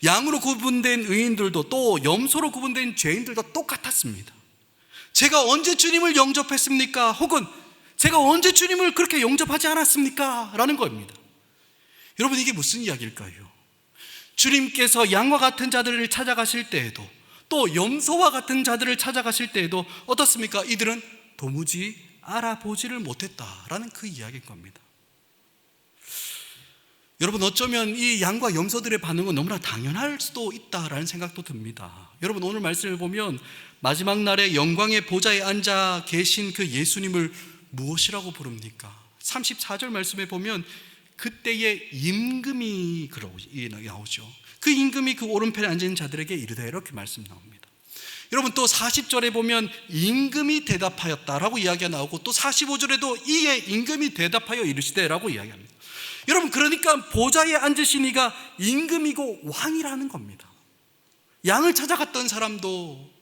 양으로 구분된 의인들도 또 염소로 구분된 죄인들도 똑같았습니다. 제가 언제 주님을 영접했습니까? 혹은 제가 언제 주님을 그렇게 영접하지 않았습니까? 라는 겁니다. 여러분 이게 무슨 이야기일까요? 주님께서 양과 같은 자들을 찾아가실 때에도, 또 염소와 같은 자들을 찾아가실 때에도 어떻습니까? 이들은 도무지 알아보지를 못했다라는 그 이야기인 겁니다. 여러분 어쩌면 이 양과 염소들의 반응은 너무나 당연할 수도 있다라는 생각도 듭니다. 여러분 오늘 말씀을 보면 마지막 날에 영광의 보좌에 앉아 계신 그 예수님을 무엇이라고 부릅니까? 34절 말씀에 보면 그때의 임금이 나오죠. 그 임금이 그 오른편에 앉은 자들에게 이르되, 이렇게 말씀 나옵니다. 여러분 또 40절에 보면 임금이 대답하였다라고 이야기가 나오고, 또 45절에도 이에 임금이 대답하여 이르시되라고 이야기합니다. 여러분 그러니까 보좌에 앉으신 이가 임금이고 왕이라는 겁니다. 양을 찾아갔던 사람도,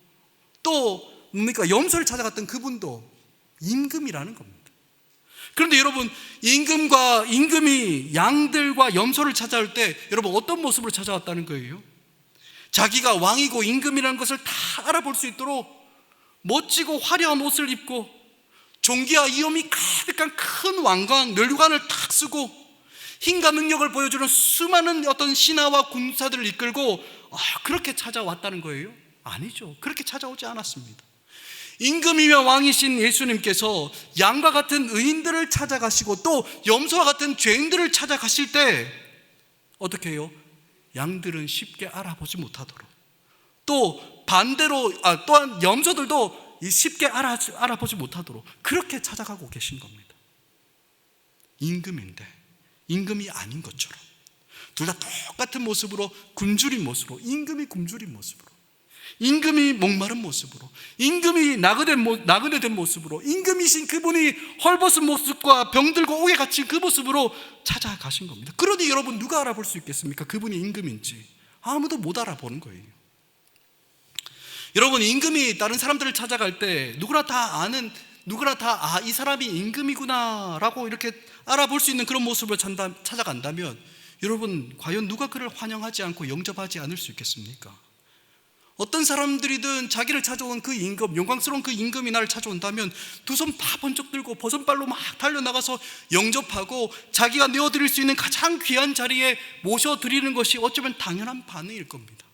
또 뭡니까 염소를 찾아갔던 그분도 임금이라는 겁니다. 그런데 여러분 임금이 양들과 염소를 찾아올 때 여러분 어떤 모습으로 찾아왔다는 거예요? 자기가 왕이고 임금이라는 것을 다 알아볼 수 있도록 멋지고 화려한 옷을 입고 존귀와 위엄이 가득한 큰 왕관, 면류관을 탁 쓰고 힘과 능력을 보여주는 수많은 어떤 신하와 군사들을 이끌고 그렇게 찾아왔다는 거예요? 아니죠. 그렇게 찾아오지 않았습니다. 임금이며 왕이신 예수님께서 양과 같은 의인들을 찾아가시고 또 염소와 같은 죄인들을 찾아가실 때 어떻게 해요? 양들은 쉽게 알아보지 못하도록, 또 반대로 또한 염소들도 쉽게 알아보지 못하도록 그렇게 찾아가고 계신 겁니다. 임금인데 임금이 아닌 것처럼 둘 다 똑같은 모습으로, 굶주린 모습으로, 임금이 굶주린 모습으로, 임금이 목마른 모습으로, 임금이 나그네된 모습으로, 임금이신 그분이 헐벗은 모습과 병들고 옥에 갇힌 그 모습으로 찾아가신 겁니다. 그러니 여러분, 누가 알아볼 수 있겠습니까? 그분이 임금인지. 아무도 못 알아보는 거예요. 여러분, 임금이 다른 사람들을 찾아갈 때 누구나 다 이 사람이 임금이구나 라고 이렇게 알아볼 수 있는 그런 모습으로 찾아간다면 여러분, 과연 누가 그를 환영하지 않고 영접하지 않을 수 있겠습니까? 어떤 사람들이든 자기를 찾아온 그 임금, 영광스러운 그 임금이 나를 찾아온다면 두 손 다 번쩍 들고 버선발로 막 달려나가서 영접하고 자기가 내어드릴 수 있는 가장 귀한 자리에 모셔드리는 것이 어쩌면 당연한 반응일 겁니다.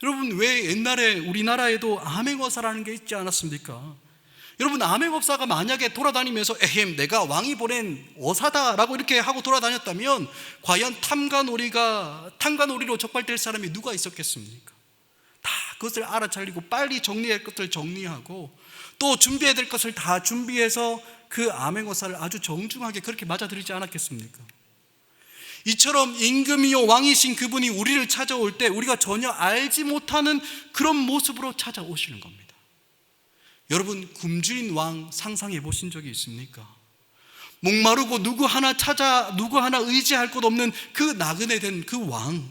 여러분, 왜 옛날에 우리나라에도 암행어사라는 게 있지 않았습니까? 여러분, 암행어사가 만약에 돌아다니면서 내가 왕이 보낸 어사다라고 이렇게 하고 돌아다녔다면 과연 탐관오리로 적발될 사람이 누가 있었겠습니까? 다 그것을 알아차리고 빨리 정리할 것을 정리하고 또 준비해야 될 것을 다 준비해서 그 암행어사를 아주 정중하게 그렇게 맞아들이지 않았겠습니까? 이처럼 임금이요 왕이신 그분이 우리를 찾아올 때 우리가 전혀 알지 못하는 그런 모습으로 찾아오시는 겁니다. 여러분, 굶주린 왕 상상해 보신 적이 있습니까? 목마르고 누구 하나 의지할 곳 없는 그 나그네된 그 왕,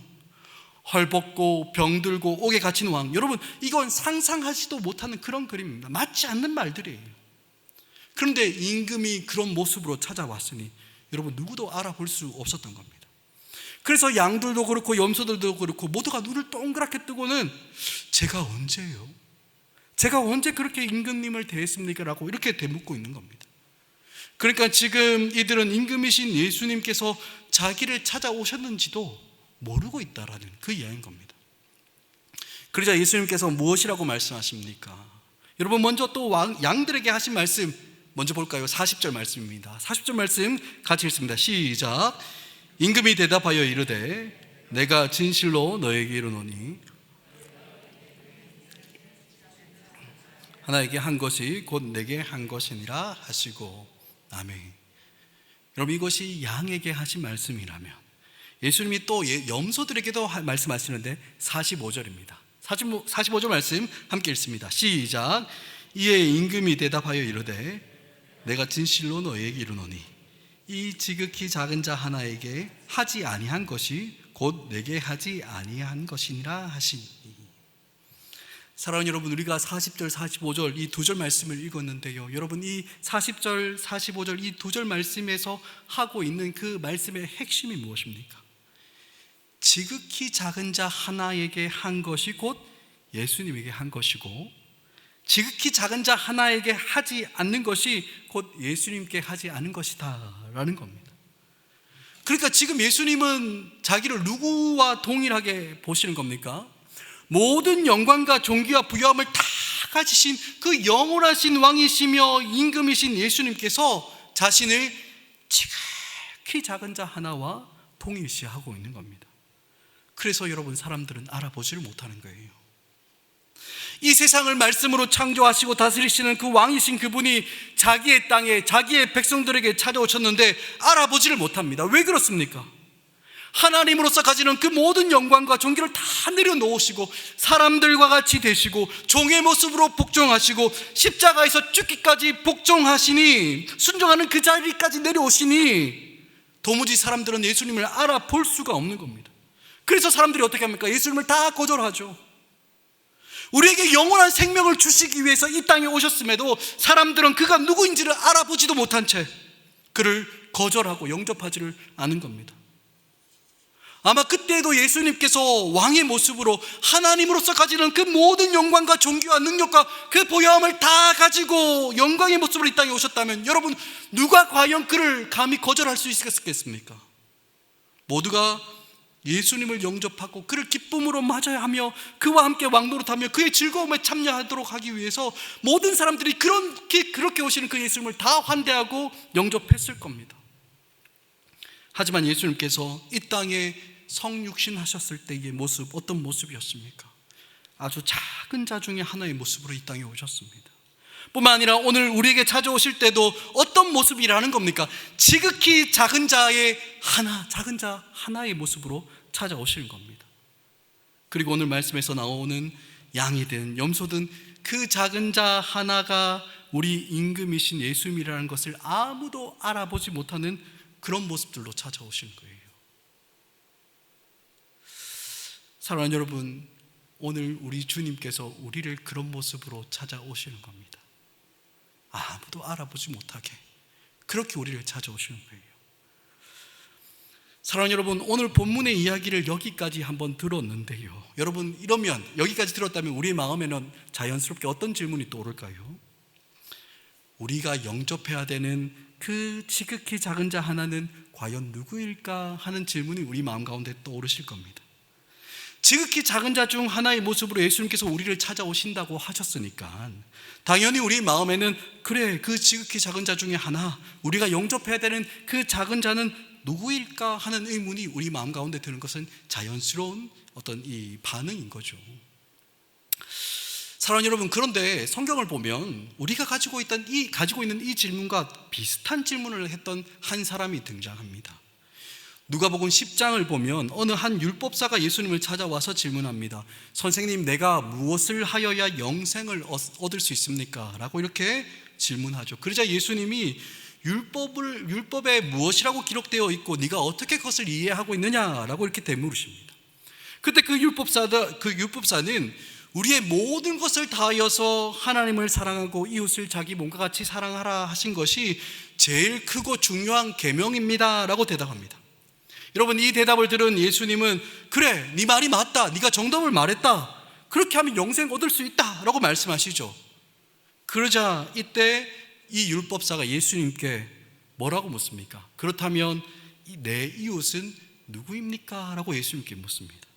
헐벗고 병들고 옥에 갇힌 왕, 여러분, 이건 상상하지도 못하는 그런 그림입니다. 맞지 않는 말들이에요. 그런데 임금이 그런 모습으로 찾아왔으니 여러분, 누구도 알아볼 수 없었던 겁니다. 그래서 양들도 그렇고 염소들도 그렇고 모두가 눈을 동그랗게 뜨고는 제가 언제요? 제가 언제 그렇게 임금님을 대했습니까? 라고 이렇게 되묻고 있는 겁니다. 그러니까 지금 이들은 임금이신 예수님께서 자기를 찾아오셨는지도 모르고 있다라는 그 이야기인 겁니다. 그러자 예수님께서 무엇이라고 말씀하십니까? 여러분, 먼저 또 양들에게 하신 말씀 먼저 볼까요? 40절 말씀입니다. 40절 말씀 같이 읽습니다. 시작. 임금이 대답하여 이르되 내가 진실로 너에게 이르노니 하나에게 한 것이 곧 내게 한 것이니라 하시고. 아멘. 여러분, 이것이 양에게 하신 말씀이라면 예수님이 또 염소들에게도 말씀하시는데 45절입니다. 45절 말씀 함께 읽습니다. 시작. 이에 임금이 대답하여 이르되 내가 진실로 너에게 이르노니 이 지극히 작은 자 하나에게 하지 아니한 것이 곧 내게 하지 아니한 것이니라 하시니. 사랑하는 여러분, 우리가 40절, 45절 이 두 절 말씀을 읽었는데요, 여러분, 이 40절, 45절 이 두 절 말씀에서 하고 있는 그 말씀의 핵심이 무엇입니까? 지극히 작은 자 하나에게 한 것이 곧 예수님에게 한 것이고, 지극히 작은 자 하나에게 하지 않는 것이 곧 예수님께 하지 않은 것이다 라는 겁니다. 그러니까 지금 예수님은 자기를 누구와 동일하게 보시는 겁니까? 모든 영광과 존귀와 부여함을 다 가지신 그 영원하신 왕이시며 임금이신 예수님께서 자신을 지극히 작은 자 하나와 동일시하고 있는 겁니다. 그래서 여러분, 사람들은 알아보지를 못하는 거예요. 이 세상을 말씀으로 창조하시고 다스리시는 그 왕이신 그분이 자기의 땅에 자기의 백성들에게 찾아오셨는데 알아보지를 못합니다. 왜 그렇습니까? 하나님으로서 가지는 그 모든 영광과 존귀를 다 내려놓으시고 사람들과 같이 되시고 종의 모습으로 복종하시고 십자가에서 죽기까지 복종하시니, 순종하는 그 자리까지 내려오시니 도무지 사람들은 예수님을 알아볼 수가 없는 겁니다. 그래서 사람들이 어떻게 합니까? 예수님을 다 거절하죠. 우리에게 영원한 생명을 주시기 위해서 이 땅에 오셨음에도 사람들은 그가 누구인지를 알아보지도 못한 채 그를 거절하고 영접하지를 않은 겁니다. 아마 그때도 예수님께서 왕의 모습으로 하나님으로서 가지는 그 모든 영광과 존귀와 능력과 그 보혈함을 다 가지고 영광의 모습으로 이 땅에 오셨다면 여러분, 누가 과연 그를 감히 거절할 수 있었겠습니까? 모두가 예수님을 영접하고 그를 기쁨으로 맞아야 하며 그와 함께 왕노릇하며 그의 즐거움에 참여하도록 하기 위해서 모든 사람들이 그렇게 오시는 그 예수님을 다 환대하고 영접했을 겁니다. 하지만 예수님께서 이 땅에 성육신 하셨을 때의 모습, 어떤 모습이었습니까? 아주 작은 자 중에 하나의 모습으로 이 땅에 오셨습니다. 뿐만 아니라 오늘 우리에게 찾아오실 때도 어떤 모습이라는 겁니까? 지극히 작은 자의 작은 자 하나의 모습으로 찾아오시는 겁니다. 그리고 오늘 말씀에서 나오는 양이든 염소든 그 작은 자 하나가 우리 임금이신 예수님이라는 것을 아무도 알아보지 못하는 그런 모습들로 찾아오시는 거예요. 사랑하는 여러분, 오늘 우리 주님께서 우리를 그런 모습으로 찾아오시는 겁니다. 아무도 알아보지 못하게 그렇게 우리를 찾아오시는 거예요. 사랑하는 여러분, 오늘 본문의 이야기를 여기까지 한번 들었는데요, 여러분, 이러면 여기까지 들었다면 우리의 마음에는 자연스럽게 어떤 질문이 떠오를까요? 우리가 영접해야 되는 그 지극히 작은 자 하나는 과연 누구일까 하는 질문이 우리 마음 가운데 떠오르실 겁니다. 지극히 작은 자 중 하나의 모습으로 예수님께서 우리를 찾아오신다고 하셨으니까 당연히 우리 마음에는 그래, 그 지극히 작은 자 중에 하나, 우리가 영접해야 되는 그 작은 자는 누구일까 하는 의문이 우리 마음 가운데 드는 것은 자연스러운 어떤 이 반응인 거죠. 사랑하는 여러분, 그런데 성경을 보면 우리가 가지고 있는 이 질문과 비슷한 질문을 했던 한 사람이 등장합니다. 누가복음 10장을 보면 어느 한 율법사가 예수님을 찾아와서 질문합니다. 선생님, 내가 무엇을 하여야 영생을 얻을 수 있습니까? 라고 이렇게 질문하죠. 그러자 예수님이 율법에 무엇이라고 기록되어 있고 네가 어떻게 그것을 이해하고 있느냐라고 이렇게 되물으십니다. 그때 그 율법사는 우리의 모든 것을 다하여서 하나님을 사랑하고 이웃을 자기 몸과 같이 사랑하라 하신 것이 제일 크고 중요한 계명입니다 라고 대답합니다. 여러분, 이 대답을 들은 예수님은 그래, 네 말이 맞다, 네가 정답을 말했다, 그렇게 하면 영생 얻을 수 있다 라고 말씀하시죠. 그러자 이때 이 율법사가 예수님께 뭐라고 묻습니까? 그렇다면 내 이웃은 누구입니까? 라고 예수님께 묻습니다.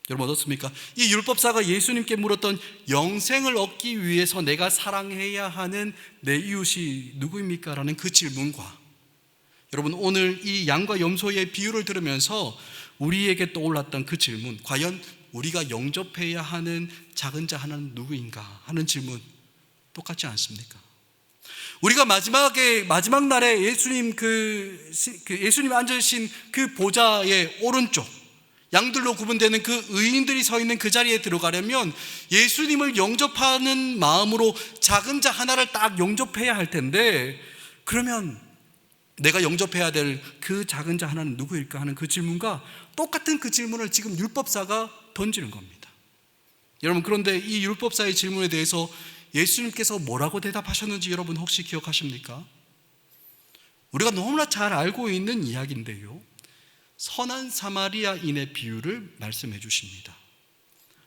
여러분, 어떻습니까? 이 율법사가 예수님께 물었던 영생을 얻기 위해서 내가 사랑해야 하는 내 이웃이 누구입니까? 라는 그 질문과 여러분, 오늘 이 양과 염소의 비유를 들으면서 우리에게 떠올랐던 그 질문, 과연 우리가 영접해야 하는 작은 자 하나는 누구인가 하는 질문 똑같지 않습니까? 우리가 마지막 날에 예수님 예수님 앉으신 그 보좌의 오른쪽, 양들로 구분되는 그 의인들이 서 있는 그 자리에 들어가려면 예수님을 영접하는 마음으로 작은 자 하나를 딱 영접해야 할 텐데, 그러면 내가 영접해야 될 그 작은 자 하나는 누구일까 하는 그 질문과 똑같은 그 질문을 지금 율법사가 던지는 겁니다. 여러분, 그런데 이 율법사의 질문에 대해서 예수님께서 뭐라고 대답하셨는지 여러분 혹시 기억하십니까? 우리가 너무나 잘 알고 있는 이야기인데요, 선한 사마리아인의 비유를 말씀해 주십니다.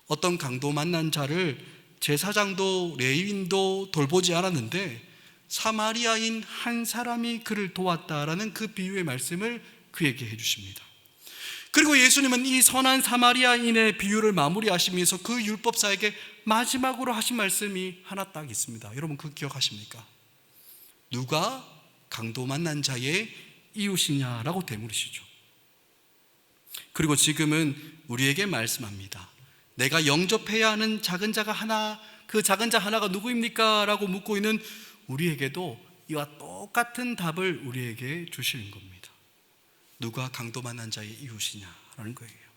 어떤 강도 만난 자를 제사장도 레위인도 돌보지 않았는데 사마리아인 한 사람이 그를 도왔다라는 그 비유의 말씀을 그에게 해주십니다. 그리고 예수님은 이 선한 사마리아인의 비유를 마무리하시면서 그 율법사에게 마지막으로 하신 말씀이 하나 딱 있습니다. 여러분, 그 기억하십니까? 누가 강도 만난 자의 이웃이냐라고 되물으시죠. 그리고 지금은 우리에게 말씀합니다. 내가 영접해야 하는 작은 자가 하나, 그 작은 자 하나가 누구입니까? 라고 묻고 있는 우리에게도 이와 똑같은 답을 우리에게 주시는 겁니다. 누가 강도 만난 자의 이웃이냐라는 거예요.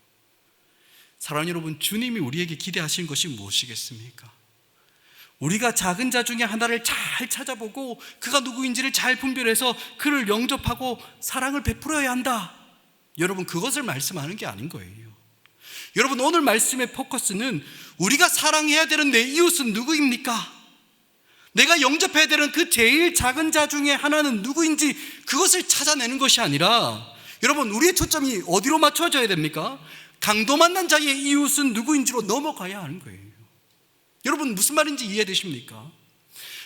사랑하는 여러분, 주님이 우리에게 기대하신 것이 무엇이겠습니까? 우리가 작은 자 중에 하나를 잘 찾아보고 그가 누구인지를 잘 분별해서 그를 영접하고 사랑을 베풀어야 한다. 여러분, 그것을 말씀하는 게 아닌 거예요. 여러분, 오늘 말씀의 포커스는 우리가 사랑해야 되는 내 이웃은 누구입니까? 내가 영접해야 되는 그 제일 작은 자 중에 하나는 누구인지 그것을 찾아내는 것이 아니라 여러분, 우리의 초점이 어디로 맞춰져야 됩니까? 강도 만난 자의 이웃은 누구인지로 넘어가야 하는 거예요. 여러분, 무슨 말인지 이해되십니까?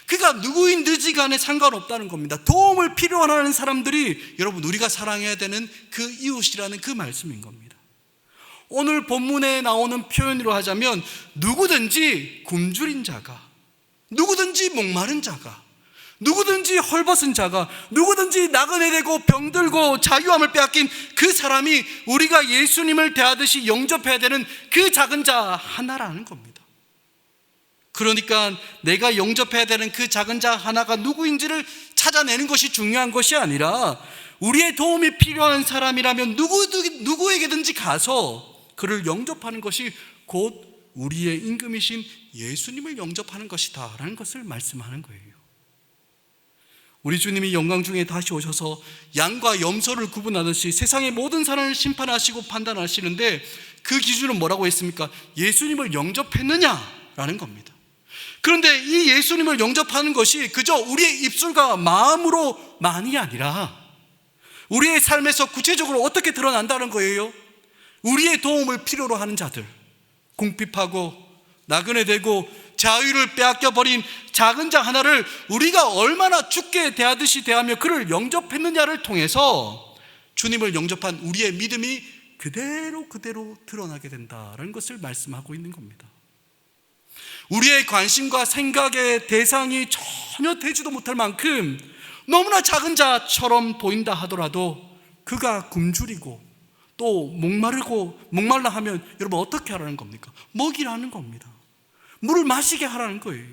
그가 누구인지 간에 상관없다는 겁니다. 도움을 필요하는 사람들이 여러분 우리가 사랑해야 되는 그 이웃이라는 그 말씀인 겁니다. 오늘 본문에 나오는 표현으로 하자면 누구든지 굶주린 자가, 누구든지 목마른 자가, 누구든지 헐벗은 자가, 누구든지 나그네 되고 병들고 자유함을 빼앗긴 그 사람이 우리가 예수님을 대하듯이 영접해야 되는 그 작은 자 하나라는 겁니다. 그러니까 내가 영접해야 되는 그 작은 자 하나가 누구인지를 찾아내는 것이 중요한 것이 아니라 우리의 도움이 필요한 사람이라면 누구에게든지 가서 그를 영접하는 것이 곧 우리의 임금이신 예수님을 영접하는 것이다 라는 것을 말씀하는 거예요. 우리 주님이 영광 중에 다시 오셔서 양과 염소를 구분하듯이 세상의 모든 사람을 심판하시고 판단하시는데 그 기준은 뭐라고 했습니까? 예수님을 영접했느냐라는 겁니다. 그런데 이 예수님을 영접하는 것이 그저 우리의 입술과 마음으로만이 아니라 우리의 삶에서 구체적으로 어떻게 드러난다는 거예요? 우리의 도움을 필요로 하는 자들, 궁핍하고 나그네되고 자유를 빼앗겨버린 작은 자 하나를 우리가 얼마나 주께 대하듯이 대하며 그를 영접했느냐를 통해서 주님을 영접한 우리의 믿음이 그대로 드러나게 된다는 것을 말씀하고 있는 겁니다. 우리의 관심과 생각의 대상이 전혀 되지도 못할 만큼 너무나 작은 자처럼 보인다 하더라도 그가 굶주리고 또 목말라 하면 여러분 어떻게 하라는 겁니까? 먹이라는 겁니다. 물을 마시게 하라는 거예요.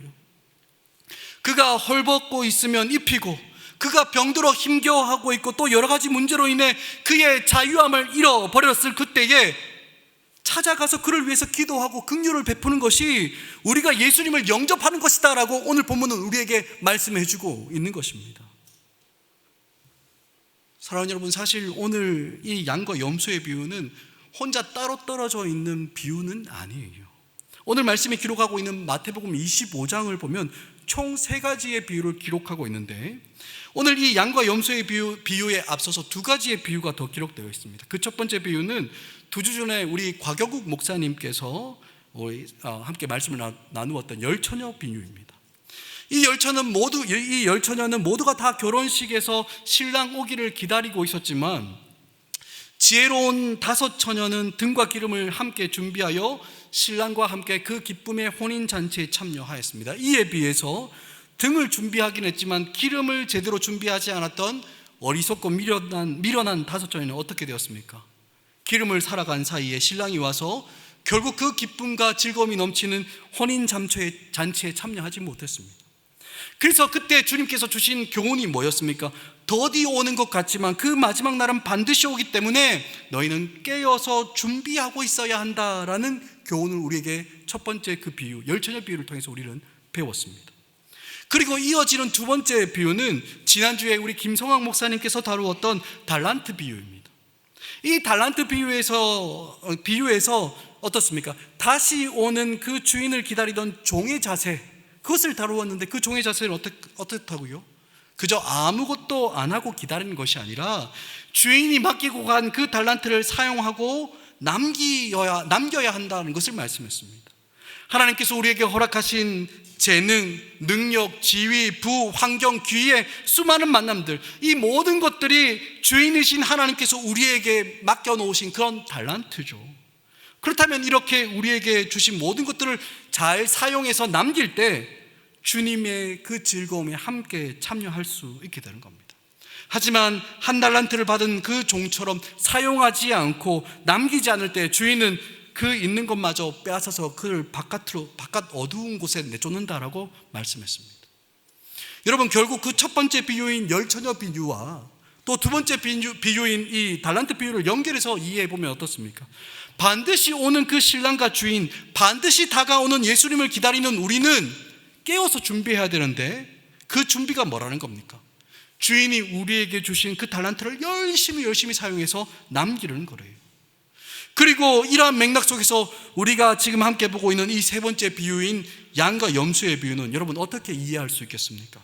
그가 헐벗고 있으면 입히고, 그가 병들어 힘겨워하고 있고 또 여러 가지 문제로 인해 그의 자유함을 잃어버렸을 그때에 찾아가서 그를 위해서 기도하고 긍휼을 베푸는 것이 우리가 예수님을 영접하는 것이다 라고 오늘 본문은 우리에게 말씀해 주고 있는 것입니다. 사랑하는 여러분, 사실 오늘 이 양과 염소의 비유는 혼자 따로 떨어져 있는 비유는 아니에요. 오늘 말씀이 기록하고 있는 마태복음 25장을 보면 총 3가지의 비유를 기록하고 있는데 오늘 이 양과 염소의 비유에 앞서서 2가지의 비유가 더 기록되어 있습니다. 그 첫 번째 비유는 2주 전에 우리 곽여국 목사님께서 함께 말씀을 나누었던 열처녀 비유입니다. 이 열처녀는 모두가 다 결혼식에서 신랑 오기를 기다리고 있었지만 지혜로운 5 처녀는 등과 기름을 함께 준비하여 신랑과 함께 그 기쁨의 혼인잔치에 참여하였습니다. 이에 비해서 등을 준비하긴 했지만 기름을 제대로 준비하지 않았던 어리석고 미련한 5 처녀는 어떻게 되었습니까? 기름을 사러 간 사이에 신랑이 와서 결국 그 기쁨과 즐거움이 넘치는 혼인잔치에 참여하지 못했습니다. 그래서 그때 주님께서 주신 교훈이 뭐였습니까? 더디 오는 것 같지만 그 마지막 날은 반드시 오기 때문에 너희는 깨어서 준비하고 있어야 한다라는 교훈을 우리에게 첫 번째 그 비유, 열처녀 비유를 통해서 우리는 배웠습니다. 그리고 이어지는 2번째 비유는 지난주에 우리 김성학 목사님께서 다루었던 달란트 비유입니다. 이 달란트 비유에서 어떻습니까? 다시 오는 그 주인을 기다리던 종의 자세, 그것을 다루었는데 그 종의 자세는 어떻다고요? 그저 아무것도 안 하고 기다리는 것이 아니라 주인이 맡기고 간 그 달란트를 사용하고 남겨야 한다는 것을 말씀했습니다. 하나님께서 우리에게 허락하신 재능, 능력, 지위, 부, 환경, 기회, 수많은 만남들, 이 모든 것들이 주인이신 하나님께서 우리에게 맡겨놓으신 그런 달란트죠. 그렇다면 이렇게 우리에게 주신 모든 것들을 잘 사용해서 남길 때 주님의 그 즐거움에 함께 참여할 수 있게 되는 겁니다. 하지만 1 달란트를 받은 그 종처럼 사용하지 않고 남기지 않을 때 주인은 그 있는 것마저 빼앗아서 그를 바깥 어두운 곳에 내쫓는다라고 말씀했습니다. 여러분, 결국 그 첫 번째 비유인 열처녀 비유와 또 2번째 비유인 이 달란트 비유를 연결해서 이해해보면 어떻습니까? 반드시 오는 그 신랑과 주인, 반드시 다가오는 예수님을 기다리는 우리는 깨어서 준비해야 되는데 그 준비가 뭐라는 겁니까? 주인이 우리에게 주신 그 달란트를 열심히 사용해서 남기는 거래요. 그리고 이러한 맥락 속에서 우리가 지금 함께 보고 있는 이 3번째 비유인 양과 염소의 비유는 여러분 어떻게 이해할 수 있겠습니까?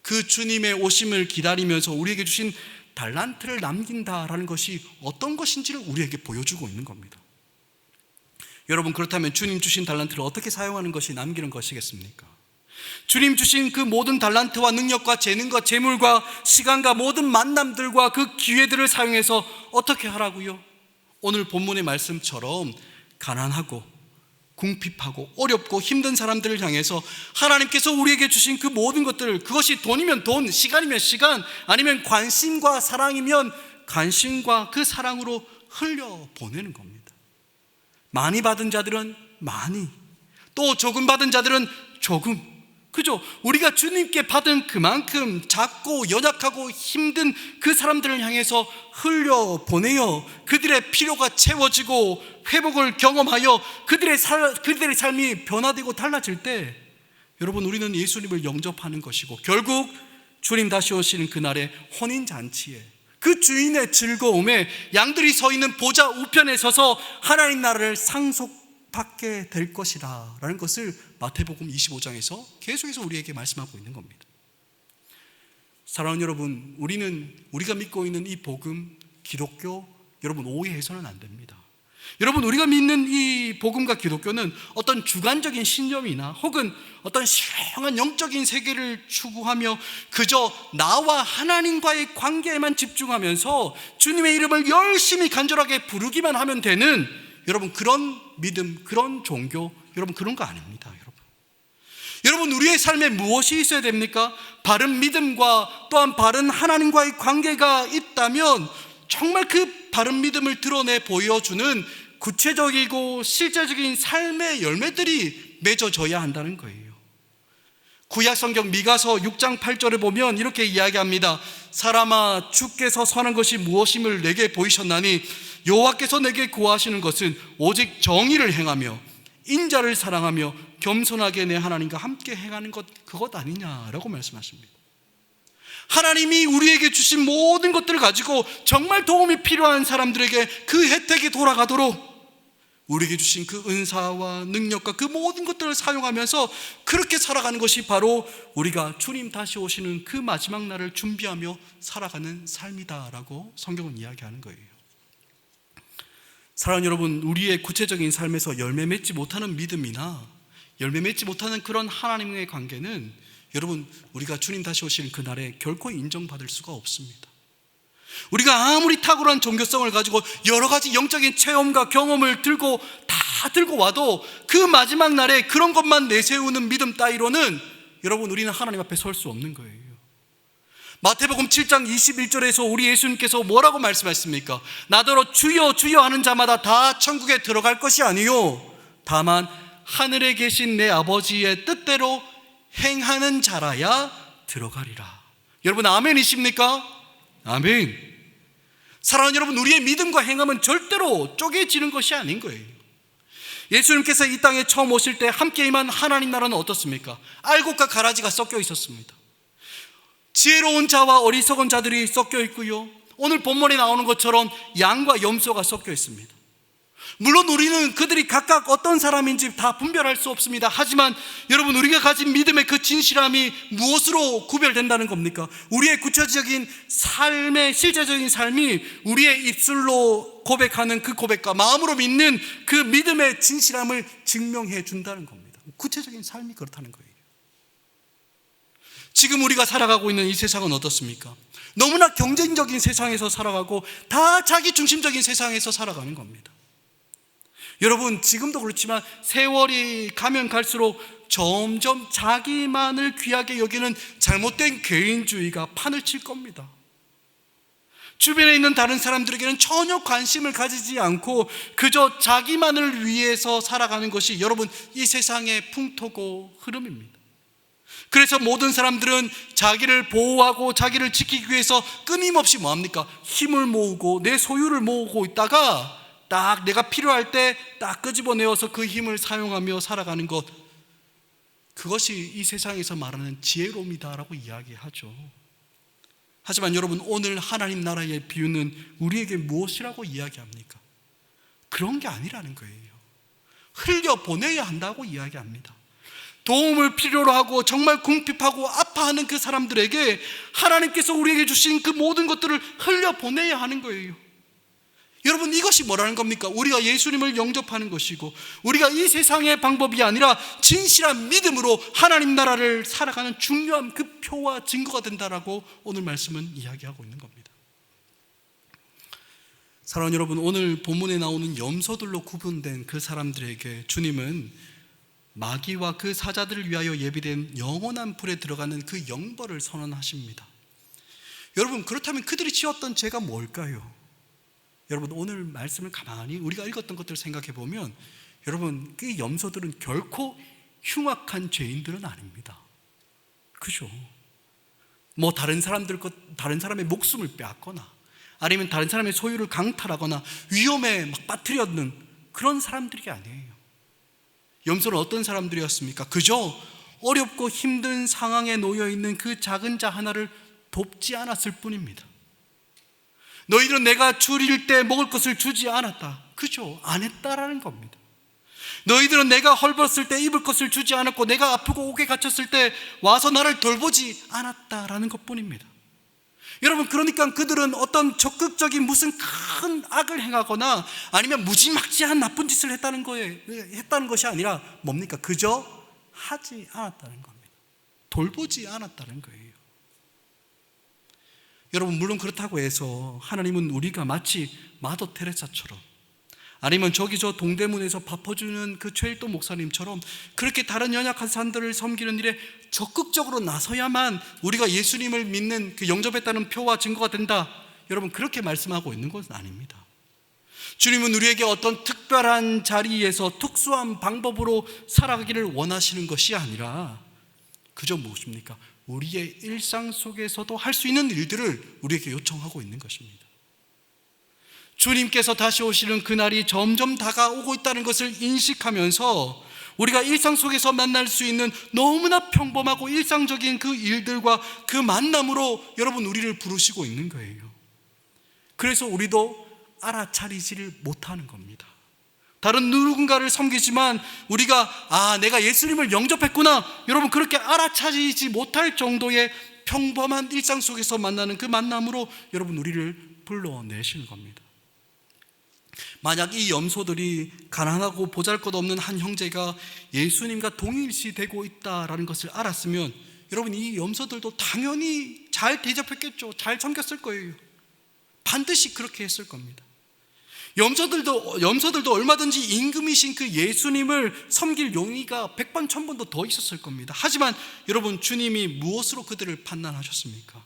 그 주님의 오심을 기다리면서 우리에게 주신 달란트를 남긴다라는 것이 어떤 것인지를 우리에게 보여주고 있는 겁니다. 여러분, 그렇다면 주님 주신 달란트를 어떻게 사용하는 것이 남기는 것이겠습니까? 주님 주신 그 모든 달란트와 능력과 재능과 재물과 시간과 모든 만남들과 그 기회들을 사용해서 어떻게 하라고요? 오늘 본문의 말씀처럼 가난하고 궁핍하고 어렵고 힘든 사람들을 향해서 하나님께서 우리에게 주신 그 모든 것들을, 그것이 돈이면 돈, 시간이면 시간, 아니면 관심과 사랑이면 관심과 그 사랑으로 흘려보내는 겁니다. 많이 받은 자들은 많이, 또 조금 받은 자들은 조금. 그죠? 우리가 주님께 받은 그만큼 작고 연약하고 힘든 그 사람들을 향해서 흘려보내어 그들의 필요가 채워지고 회복을 경험하여 그들의 삶이 변화되고 달라질 때, 여러분, 우리는 예수님을 영접하는 것이고, 결국 주님 다시 오시는 그날의 혼인잔치에, 그 주인의 즐거움에 양들이 서 있는 보좌 우편에 서서 하나님 나라를 상속받게 될 것이다 라는 것을 마태복음 25장에서 계속해서 우리에게 말씀하고 있는 겁니다. 사랑하는 여러분, 우리가 믿고 있는 이 복음, 기독교, 여러분, 오해해서는 안 됩니다. 여러분, 우리가 믿는 이 복음과 기독교는 어떤 주관적인 신념이나 혹은 어떤 신령한 영적인 세계를 추구하며 그저 나와 하나님과의 관계에만 집중하면서 주님의 이름을 열심히 간절하게 부르기만 하면 되는, 여러분, 그런 믿음, 그런 종교, 여러분, 그런 거 아닙니다. 여러분, 우리의 삶에 무엇이 있어야 됩니까? 바른 믿음과 또한 바른 하나님과의 관계가 있다면 정말 그 바른 믿음을 드러내 보여주는 구체적이고 실제적인 삶의 열매들이 맺어져야 한다는 거예요. 구약 성경 미가서 6장 8절에 보면 이렇게 이야기합니다. 사람아, 주께서 선한 것이 무엇임을 내게 보이셨나니 여호와께서 내게 구하시는 것은 오직 정의를 행하며 인자를 사랑하며 겸손하게 내 하나님과 함께 행하는 것, 그것 아니냐라고 말씀하십니다. 하나님이 우리에게 주신 모든 것들을 가지고 정말 도움이 필요한 사람들에게 그 혜택이 돌아가도록 우리에게 주신 그 은사와 능력과 그 모든 것들을 사용하면서 그렇게 살아가는 것이 바로 우리가 주님 다시 오시는 그 마지막 날을 준비하며 살아가는 삶이다라고 성경은 이야기하는 거예요. 사랑하는 여러분, 우리의 구체적인 삶에서 열매 맺지 못하는 믿음이나 열매 맺지 못하는 그런 하나님과의 관계는, 여러분, 우리가 주님 다시 오시는 그날에 결코 인정받을 수가 없습니다. 우리가 아무리 탁월한 종교성을 가지고 여러 가지 영적인 체험과 경험을 다 들고 와도 그 마지막 날에 그런 것만 내세우는 믿음 따위로는, 여러분, 우리는 하나님 앞에 설 수 없는 거예요. 마태복음 7장 21절에서 우리 예수님께서 뭐라고 말씀하십니까? 나더러 주여 주여 하는 자마다 다 천국에 들어갈 것이 아니요 다만 하늘에 계신 내 아버지의 뜻대로 행하는 자라야 들어가리라. 여러분, 아멘이십니까? 아멘. 사랑하는 여러분, 우리의 믿음과 행함은 절대로 쪼개지는 것이 아닌 거예요. 예수님께서 이 땅에 처음 오실 때 함께 임한 하나님 나라는 어떻습니까? 알곡과 가라지가 섞여 있었습니다. 지혜로운 자와 어리석은 자들이 섞여 있고요, 오늘 본문에 나오는 것처럼 양과 염소가 섞여 있습니다. 물론 우리는 그들이 각각 어떤 사람인지 다 분별할 수 없습니다. 하지만 여러분, 우리가 가진 믿음의 그 진실함이 무엇으로 구별된다는 겁니까? 우리의 구체적인 삶의 실제적인 삶이 우리의 입술로 고백하는 그 고백과 마음으로 믿는 그 믿음의 진실함을 증명해 준다는 겁니다. 구체적인 삶이 그렇다는 거예요. 지금 우리가 살아가고 있는 이 세상은 어떻습니까? 너무나 경쟁적인 세상에서 살아가고 다 자기 중심적인 세상에서 살아가는 겁니다. 여러분, 지금도 그렇지만 세월이 가면 갈수록 점점 자기만을 귀하게 여기는 잘못된 개인주의가 판을 칠 겁니다. 주변에 있는 다른 사람들에게는 전혀 관심을 가지지 않고 그저 자기만을 위해서 살아가는 것이, 여러분, 이 세상의 풍토고 흐름입니다. 그래서 모든 사람들은 자기를 보호하고 자기를 지키기 위해서 끊임없이 뭐합니까? 힘을 모으고 내 소유를 모으고 있다가 딱 내가 필요할 때 딱 끄집어내어서 그 힘을 사용하며 살아가는 것, 그것이 이 세상에서 말하는 지혜로움이다라고 이야기하죠. 하지만 여러분, 오늘 하나님 나라의 비유는 우리에게 무엇이라고 이야기합니까? 그런 게 아니라는 거예요. 흘려보내야 한다고 이야기합니다. 도움을 필요로 하고 정말 궁핍하고 아파하는 그 사람들에게 하나님께서 우리에게 주신 그 모든 것들을 흘려보내야 하는 거예요. 여러분, 이것이 뭐라는 겁니까? 우리가 예수님을 영접하는 것이고, 우리가 이 세상의 방법이 아니라 진실한 믿음으로 하나님 나라를 살아가는 중요한 그 표와 증거가 된다라고 오늘 말씀은 이야기하고 있는 겁니다. 사랑하는 여러분, 오늘 본문에 나오는 염소들로 구분된 그 사람들에게 주님은 마귀와 그 사자들을 위하여 예비된 영원한 불에 들어가는 그 영벌을 선언하십니다. 여러분, 그렇다면 그들이 지었던 죄가 뭘까요? 여러분, 오늘 말씀을 가만히 우리가 읽었던 것들을 생각해 보면, 여러분, 그 염소들은 결코 흉악한 죄인들은 아닙니다. 그죠? 뭐 다른 사람의 목숨을 빼앗거나, 아니면 다른 사람의 소유를 강탈하거나 위험에 막 빠뜨렸는 그런 사람들이 아니에요. 염소는 어떤 사람들이었습니까? 그저 어렵고 힘든 상황에 놓여 있는 그 작은 자 하나를 돕지 않았을 뿐입니다. 너희들은 내가 줄일 때 먹을 것을 주지 않았다. 그죠? 안 했다라는 겁니다. 너희들은 내가 헐벗을 때 입을 것을 주지 않았고, 내가 아프고 옥에 갇혔을 때 와서 나를 돌보지 않았다라는 것뿐입니다. 여러분, 그러니까 그들은 어떤 적극적인 무슨 큰 악을 행하거나 아니면 무지막지한 나쁜 짓을 했다는 것이 아니라 뭡니까? 그저 하지 않았다는 겁니다. 돌보지 않았다는 거예요. 여러분, 물론 그렇다고 해서 하나님은 우리가 마치 마더 테레사처럼, 아니면 저기 저 동대문에서 밥 퍼주는 그 최일도 목사님처럼 그렇게 다른 연약한 사람들을 섬기는 일에 적극적으로 나서야만 우리가 예수님을 믿는 그 영접했다는 표와 증거가 된다, 여러분, 그렇게 말씀하고 있는 것은 아닙니다. 주님은 우리에게 어떤 특별한 자리에서 특수한 방법으로 살아가기를 원하시는 것이 아니라 그저 무엇입니까? 우리의 일상 속에서도 할 수 있는 일들을 우리에게 요청하고 있는 것입니다. 주님께서 다시 오시는 그날이 점점 다가오고 있다는 것을 인식하면서 우리가 일상 속에서 만날 수 있는 너무나 평범하고 일상적인 그 일들과 그 만남으로 여러분, 우리를 부르시고 있는 거예요. 그래서 우리도 알아차리지를 못하는 겁니다. 다른 누군가를 섬기지만 우리가 내가 예수님을 영접했구나, 여러분, 그렇게 알아차리지 못할 정도의 평범한 일상 속에서 만나는 그 만남으로 여러분, 우리를 불러내시는 겁니다. 만약 이 염소들이 가난하고 보잘것없는 한 형제가 예수님과 동일시되고 있다라는 것을 알았으면 여러분, 이 염소들도 당연히 잘 대접했겠죠. 잘 섬겼을 거예요. 반드시 그렇게 했을 겁니다. 염소들도 얼마든지 임금이신 그 예수님을 섬길 용의가 100번 1000번도 더 있었을 겁니다. 하지만 여러분, 주님이 무엇으로 그들을 판단하셨습니까?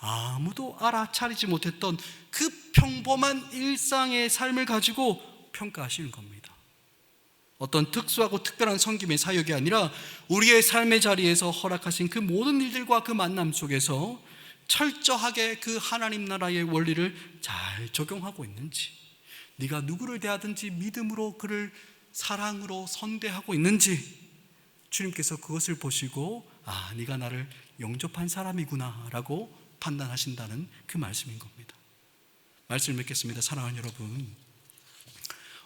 아무도 알아차리지 못했던 그 평범한 일상의 삶을 가지고 평가하시는 겁니다. 어떤 특수하고 특별한 섬김의 사역이 아니라 우리의 삶의 자리에서 허락하신 그 모든 일들과 그 만남 속에서 철저하게 그 하나님 나라의 원리를 잘 적용하고 있는지, 네가 누구를 대하든지 믿음으로 그를 사랑으로 선대하고 있는지, 주님께서 그것을 보시고 네가 나를 영접한 사람이구나 라고 판단하신다는 그 말씀인 겁니다. 말씀을 맺겠습니다. 사랑하는 여러분,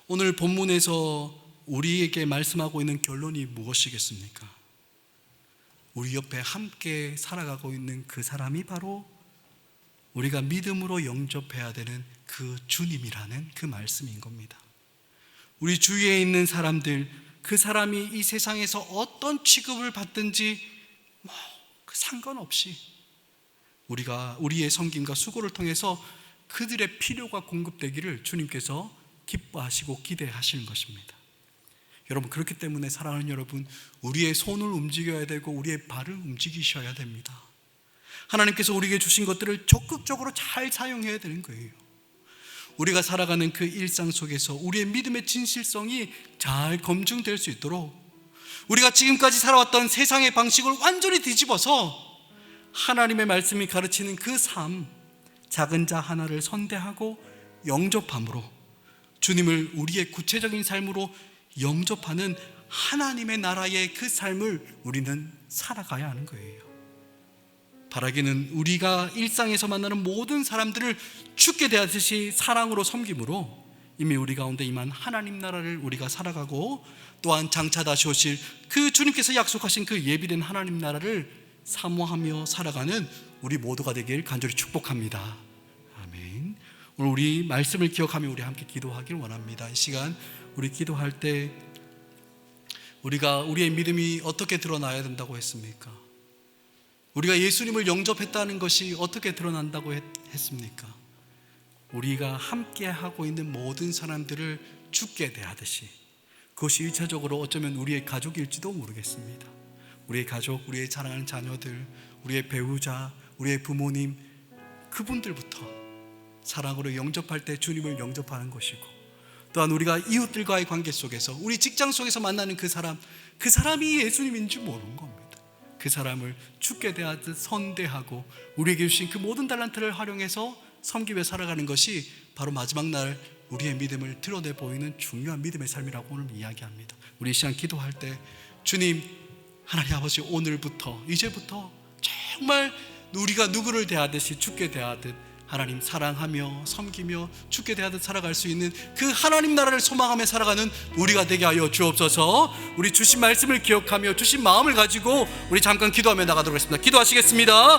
오늘 본문에서 우리에게 말씀하고 있는 결론이 무엇이겠습니까? 우리 옆에 함께 살아가고 있는 그 사람이 바로 우리가 믿음으로 영접해야 되는 그 주님이라는 그 말씀인 겁니다. 우리 주위에 있는 사람들, 그 사람이 이 세상에서 어떤 취급을 받든지 상관없이 우리의 섬김과 수고를 통해서 그들의 필요가 공급되기를 주님께서 기뻐하시고 기대하시는 것입니다. 여러분, 그렇기 때문에 사랑하는 여러분, 우리의 손을 움직여야 되고 우리의 발을 움직이셔야 됩니다. 하나님께서 우리에게 주신 것들을 적극적으로 잘 사용해야 되는 거예요. 우리가 살아가는 그 일상 속에서 우리의 믿음의 진실성이 잘 검증될 수 있도록 우리가 지금까지 살아왔던 세상의 방식을 완전히 뒤집어서 하나님의 말씀이 가르치는 그 삶, 작은 자 하나를 선대하고 영접함으로 주님을 우리의 구체적인 삶으로 영접하는 하나님의 나라의 그 삶을 우리는 살아가야 하는 거예요. 바라기는 우리가 일상에서 만나는 모든 사람들을 주께 대하듯이 사랑으로 섬김으로 이미 우리 가운데 임한 하나님 나라를 우리가 살아가고, 또한 장차 다시 오실 그 주님께서 약속하신 그 예비된 하나님 나라를 사모하며 살아가는 우리 모두가 되길 간절히 축복합니다. 아멘. 오늘 우리 말씀을 기억하며 우리 함께 기도하길 원합니다. 이 시간 우리 기도할 때 우리의 믿음이 어떻게 드러나야 된다고 했습니까? 우리가 예수님을 영접했다는 것이 어떻게 드러난다고 했습니까? 우리가 함께 하고 있는 모든 사람들을 죽게 대하듯이, 그것이 1차적으로 어쩌면 우리의 가족일지도 모르겠습니다. 우리의 가족, 우리의 사랑하는 자녀들, 우리의 배우자, 우리의 부모님, 그분들부터 사랑으로 영접할 때 주님을 영접하는 것이고, 또한 우리가 이웃들과의 관계 속에서, 우리 직장 속에서 만나는 그 사람이 예수님인 줄 모르는 겁니다. 그 사람을 죽게 대하듯 선대하고 우리에게 주신 그 모든 달란트를 활용해서 섬기며 살아가는 것이 바로 마지막 날 우리의 믿음을 드러내 보이는 중요한 믿음의 삶이라고 오늘 이야기합니다. 우리 이 시간 기도할 때, 주님, 하나님 아버지, 오늘부터, 이제부터 정말 우리가 누구를 대하듯이 죽게 대하듯 하나님 사랑하며 섬기며 죽게 대하듯 살아갈 수 있는 그 하나님 나라를 소망하며 살아가는 우리가 되게 하여 주옵소서. 우리 주신 말씀을 기억하며 주신 마음을 가지고 우리 잠깐 기도하며 나가도록 하겠습니다. 기도하시겠습니다.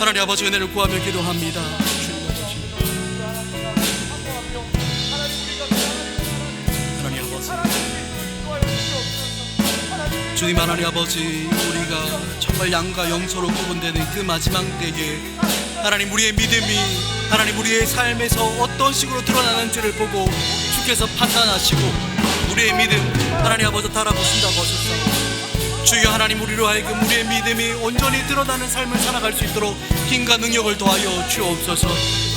하나님 아버지, 은혜를 구하며 기도합니다. 하나님 아버지, 주님 하나님 아버지, 우리가 정말 양과 영서로 구분되는 그 마지막 때에 하나님, 우리의 믿음이 하나님 우리의 삶에서 어떤 식으로 드러나는지를 보고 주께서 판단하시고 우리의 믿음 하나님 아버지 달아보신다고 하셨사오니, 주여 하나님, 우리로 하여금 우리의 믿음이 온전히 드러나는 삶을 살아갈 수 있도록 힘과 능력을 더하여 주옵소서.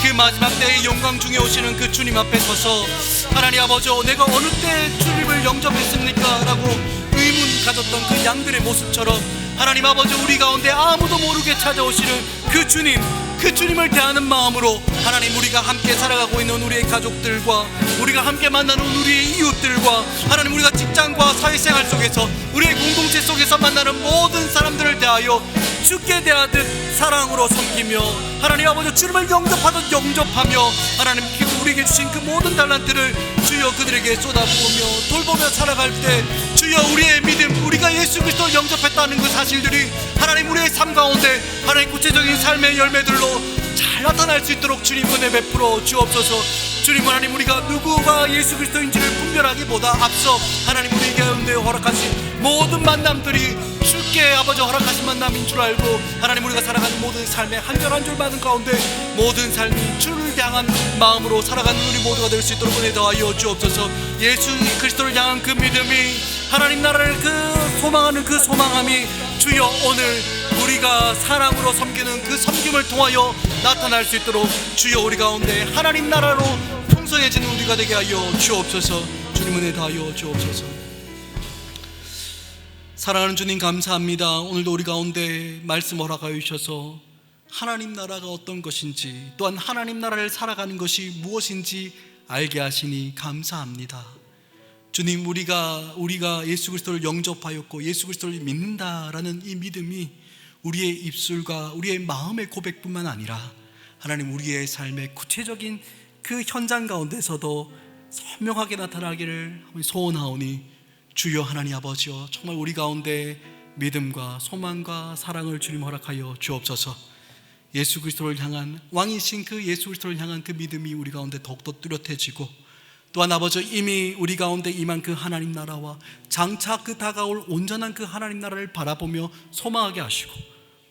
그 마지막 때의 영광 중에 오시는 그 주님 앞에 서서 하나님 아버지, 내가 어느 때 주님을 영접했습니까? 라고 의문 가졌던 그 양들의 모습처럼 하나님 아버지, 우리 가운데 아무도 모르게 찾아오시는 그 주님을 대하는 마음으로 하나님, 우리가 함께 살아가고 있는 우리의 가족들과 우리가 함께 만나는 우리의 이웃들과 하나님, 우리가 직장과 사회생활 속에서 우리의 공동체 속에서 만나는 모든 사람들을 대하여 죽게 대하듯 사랑으로 섬기며 하나님 아버지, 주님을 영접하듯 영접하며 하나님, 우리에게 주신 그 모든 달란트를 주여 그들에게 쏟아부으며 돌보며 살아갈 때 주여, 우리의 믿음, 우리가 예수 그리스도를 영접했다는 그 사실들이 하나님 우리의 삶 가운데 하나님 구체적인 삶의 열매들로 잘 나타날 수 있도록 주님 은혜 베풀어 주옵소서. 주님 하나님, 우리가 누구가 예수 그리스도인지를 분별하기보다 앞서 하나님 우리 가운데 허락하신 모든 만남들이 주께 아버지 허락하신 만남인 줄 알고 하나님, 우리가 살아가는 모든 삶의 한 줄 한 줄 많은 가운데 모든 삶이 주를 향한 마음으로 살아가는 우리 모두가 될 수 있도록 은혜 더하여 주옵소서. 예수 그리스도를 향한 그 믿음이 하나님 나라를 그 소망하는 그 소망함이 주여 오늘 우리가 사랑으로 섬기는 그 섬김을 통하여 나타날 수 있도록 주여 우리 가운데 하나님 나라로 풍성해지는 우리가 되게 하여 주옵소서. 주님 은혜 다하여 주옵소서. 사랑하는 주님 감사합니다. 오늘도 우리 가운데 말씀 허락하여 주셔서 하나님 나라가 어떤 것인지, 또한 하나님 나라를 살아가는 것이 무엇인지 알게 하시니 감사합니다. 주님, 우리가 예수 그리스도를 영접하였고 예수 그리스도를 믿는다라는 이 믿음이 우리의 입술과 우리의 마음의 고백뿐만 아니라 하나님 우리의 삶의 구체적인 그 현장 가운데서도 선명하게 나타나기를 소원하오니 주여 하나님 아버지여, 정말 우리 가운데 믿음과 소망과 사랑을 주님 허락하여 주옵소서. 예수 그리스도를 향한 왕이신 그 예수 그리스도를 향한 그 믿음이 우리 가운데 더욱더 뚜렷해지고, 또한 아버지 이미 우리 가운데 임한 그 하나님 나라와 장차 그 다가올 온전한 그 하나님 나라를 바라보며 소망하게 하시고,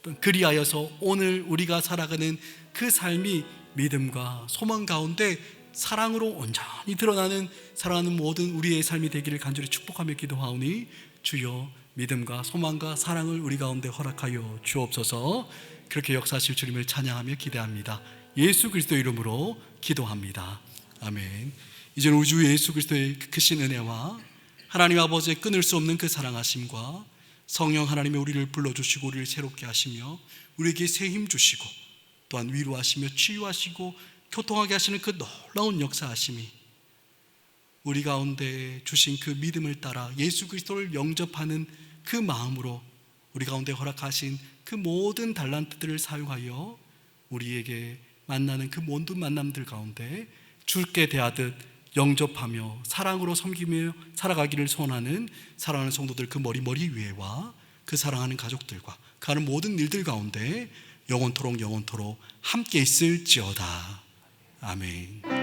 또 그리하여서 오늘 우리가 살아가는 그 삶이 믿음과 소망 가운데 사랑으로 온전히 드러나는 사랑하는 모든 우리의 삶이 되기를 간절히 축복하며 기도하오니 주여 믿음과 소망과 사랑을 우리 가운데 허락하여 주옵소서. 그렇게 역사하실 주님을 찬양하며 기대합니다. 예수 그리스도 이름으로 기도합니다. 아멘. 이제 우리 주 예수 그리스도의 크신 은혜와 하나님 아버지의 끊을 수 없는 그 사랑하심과 성령 하나님의 우리를 불러주시고 우리를 새롭게 하시며 우리에게 새 힘 주시고 또한 위로하시며 치유하시고 교통하게 하시는 그 놀라운 역사하심이 우리 가운데 주신 그 믿음을 따라 예수 그리스도를 영접하는 그 마음으로 우리 가운데 허락하신 그 모든 달란트들을 사용하여 우리에게 만나는 그 모든 만남들 가운데 죽게 대하듯 영접하며 사랑으로 섬기며 살아가기를 소원하는 사랑하는 성도들 그 머리 위에와 그 사랑하는 가족들과 그 하는 모든 일들 가운데 영원토록 함께 있을지어다. 아멘.